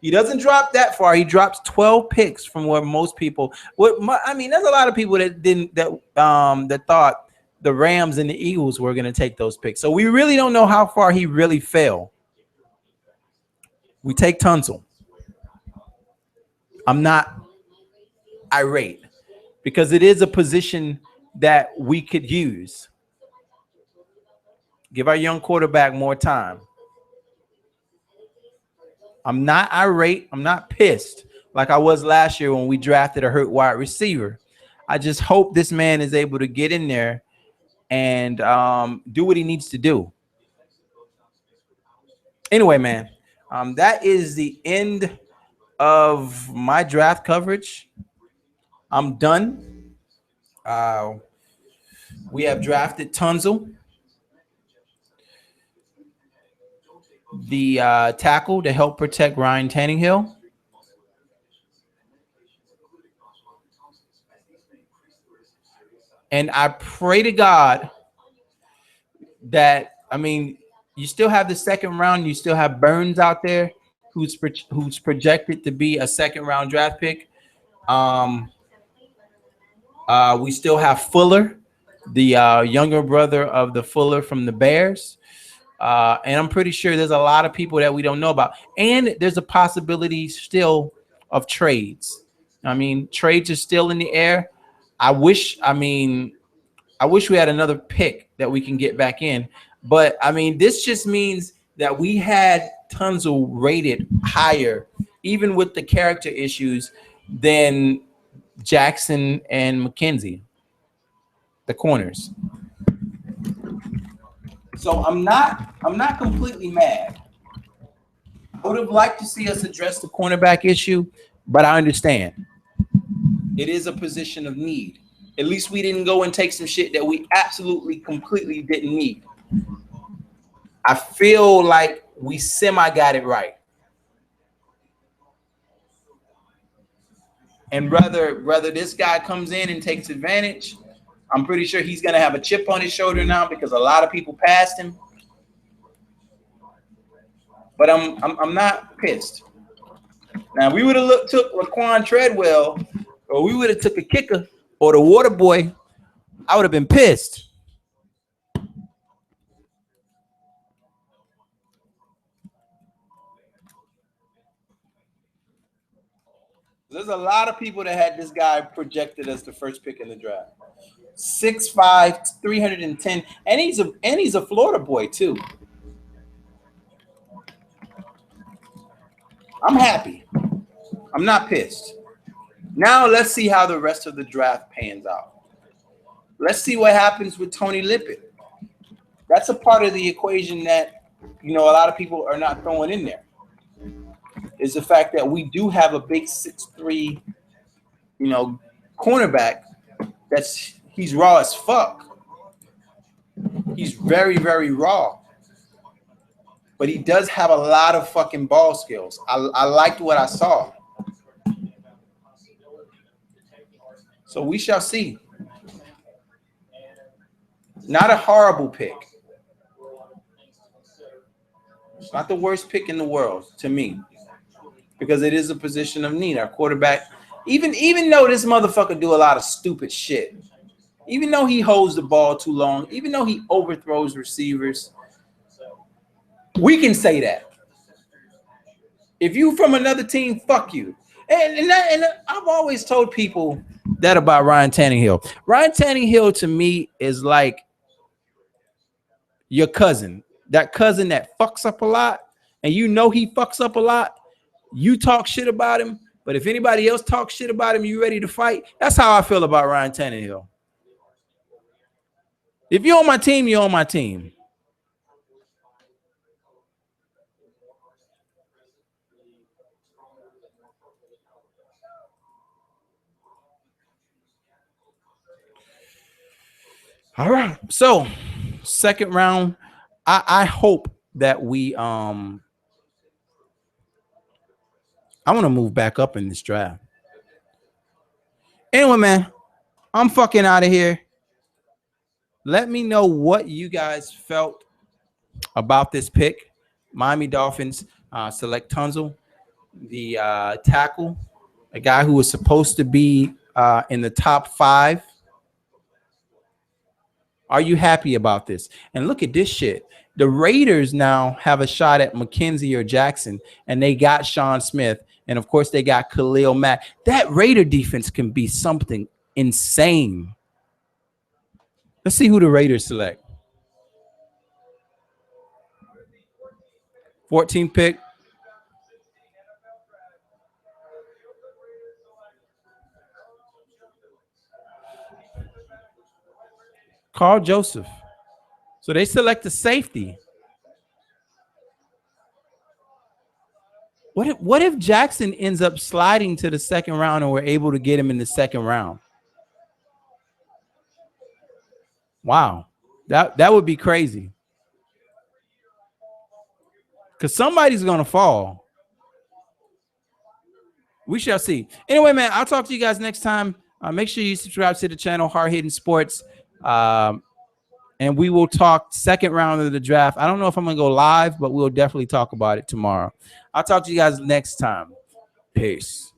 He doesn't drop that far. He drops 12 picks from where most people. There's a lot of people that thought the Rams and the Eagles were going to take those picks. So we really don't know how far he really fell. We take Tunsil. I'm not irate because it is a position that we could use. Give our young quarterback more time. I'm not irate. I'm not pissed like I was last year when we drafted a hurt wide receiver. I just hope this man is able to get in there and do what he needs to do. Anyway, man, that is the end of my draft coverage. I'm done. We have drafted Tunsil, the tackle to help protect Ryan Tannehill. And I pray to God that, you still have the second round. You still have Burns out there who's projected to be a second round draft pick. We still have Fuller, the younger brother of the Fuller from the Bears. And I'm pretty sure there's a lot of people that we don't know about. And there's a possibility still of trades. Trades are still in the air. I wish we had another pick that we can get back in. But, this just means that we had Tunsil rated higher, even with the character issues, than Jackson and McKenzie, the corners. So I'm not completely mad. I would have liked to see us address the cornerback issue, but I understand. It is a position of need. At least we didn't go and take some shit that we absolutely, completely didn't need. I feel like we semi got it right. And whether this guy comes in and takes advantage, I'm pretty sure he's gonna have a chip on his shoulder now because a lot of people passed him. But I'm not pissed. Now we would have took Laquan Treadwell, or we would have took a kicker or the water boy. I would have been pissed. There's a lot of people that had this guy projected as the first pick in the draft. 6'5", 310, and he's a Florida boy too. I'm happy. I'm not pissed. Now let's see how the rest of the draft pans out. Let's see what happens with Tony Lippett. That's a part of the equation that, a lot of people are not throwing in there. Is the fact that we do have a big 6'3", cornerback. He's raw as fuck. He's very, very raw. But he does have a lot of fucking ball skills. I liked what I saw. So we shall see. Not a horrible pick. It's not the worst pick in the world to me. Because it is a position of need. Our quarterback, even though this motherfucker do a lot of stupid shit, even though he holds the ball too long, even though he overthrows receivers, we can say that. If you from another team, fuck you. And I've always told people that about Ryan Tannehill. Ryan Tannehill to me is like your cousin. That cousin that fucks up a lot, and he fucks up a lot. You talk shit about him, but if anybody else talks shit about him, you ready to fight? That's how I feel about Ryan Tannehill. If you're on my team, you're on my team. All right. So, second round, I hope that we I want to move back up in this draft. Anyway, man, I'm fucking out of here. Let me know what you guys felt about this pick. Miami Dolphins select Tunzel, the tackle, a guy who was supposed to be in the top 5. Are you happy about this? And look at this shit. The Raiders now have a shot at McKenzie or Jackson, and they got Sean Smith. And, of course, they got Khalil Mack. That Raider defense can be something insane. Let's see who the Raiders select. 14th pick. Carl Joseph. So they select a safety. What if Jackson ends up sliding to the second round and we're able to get him in the second round? Wow. That would be crazy. Because somebody's going to fall. We shall see. Anyway, man, I'll talk to you guys next time. Make sure you subscribe to the channel, Hard Hitting Sports. And we will talk second round of the draft. I don't know if I'm going to go live, but we'll definitely talk about it tomorrow. I'll talk to you guys next time. Peace.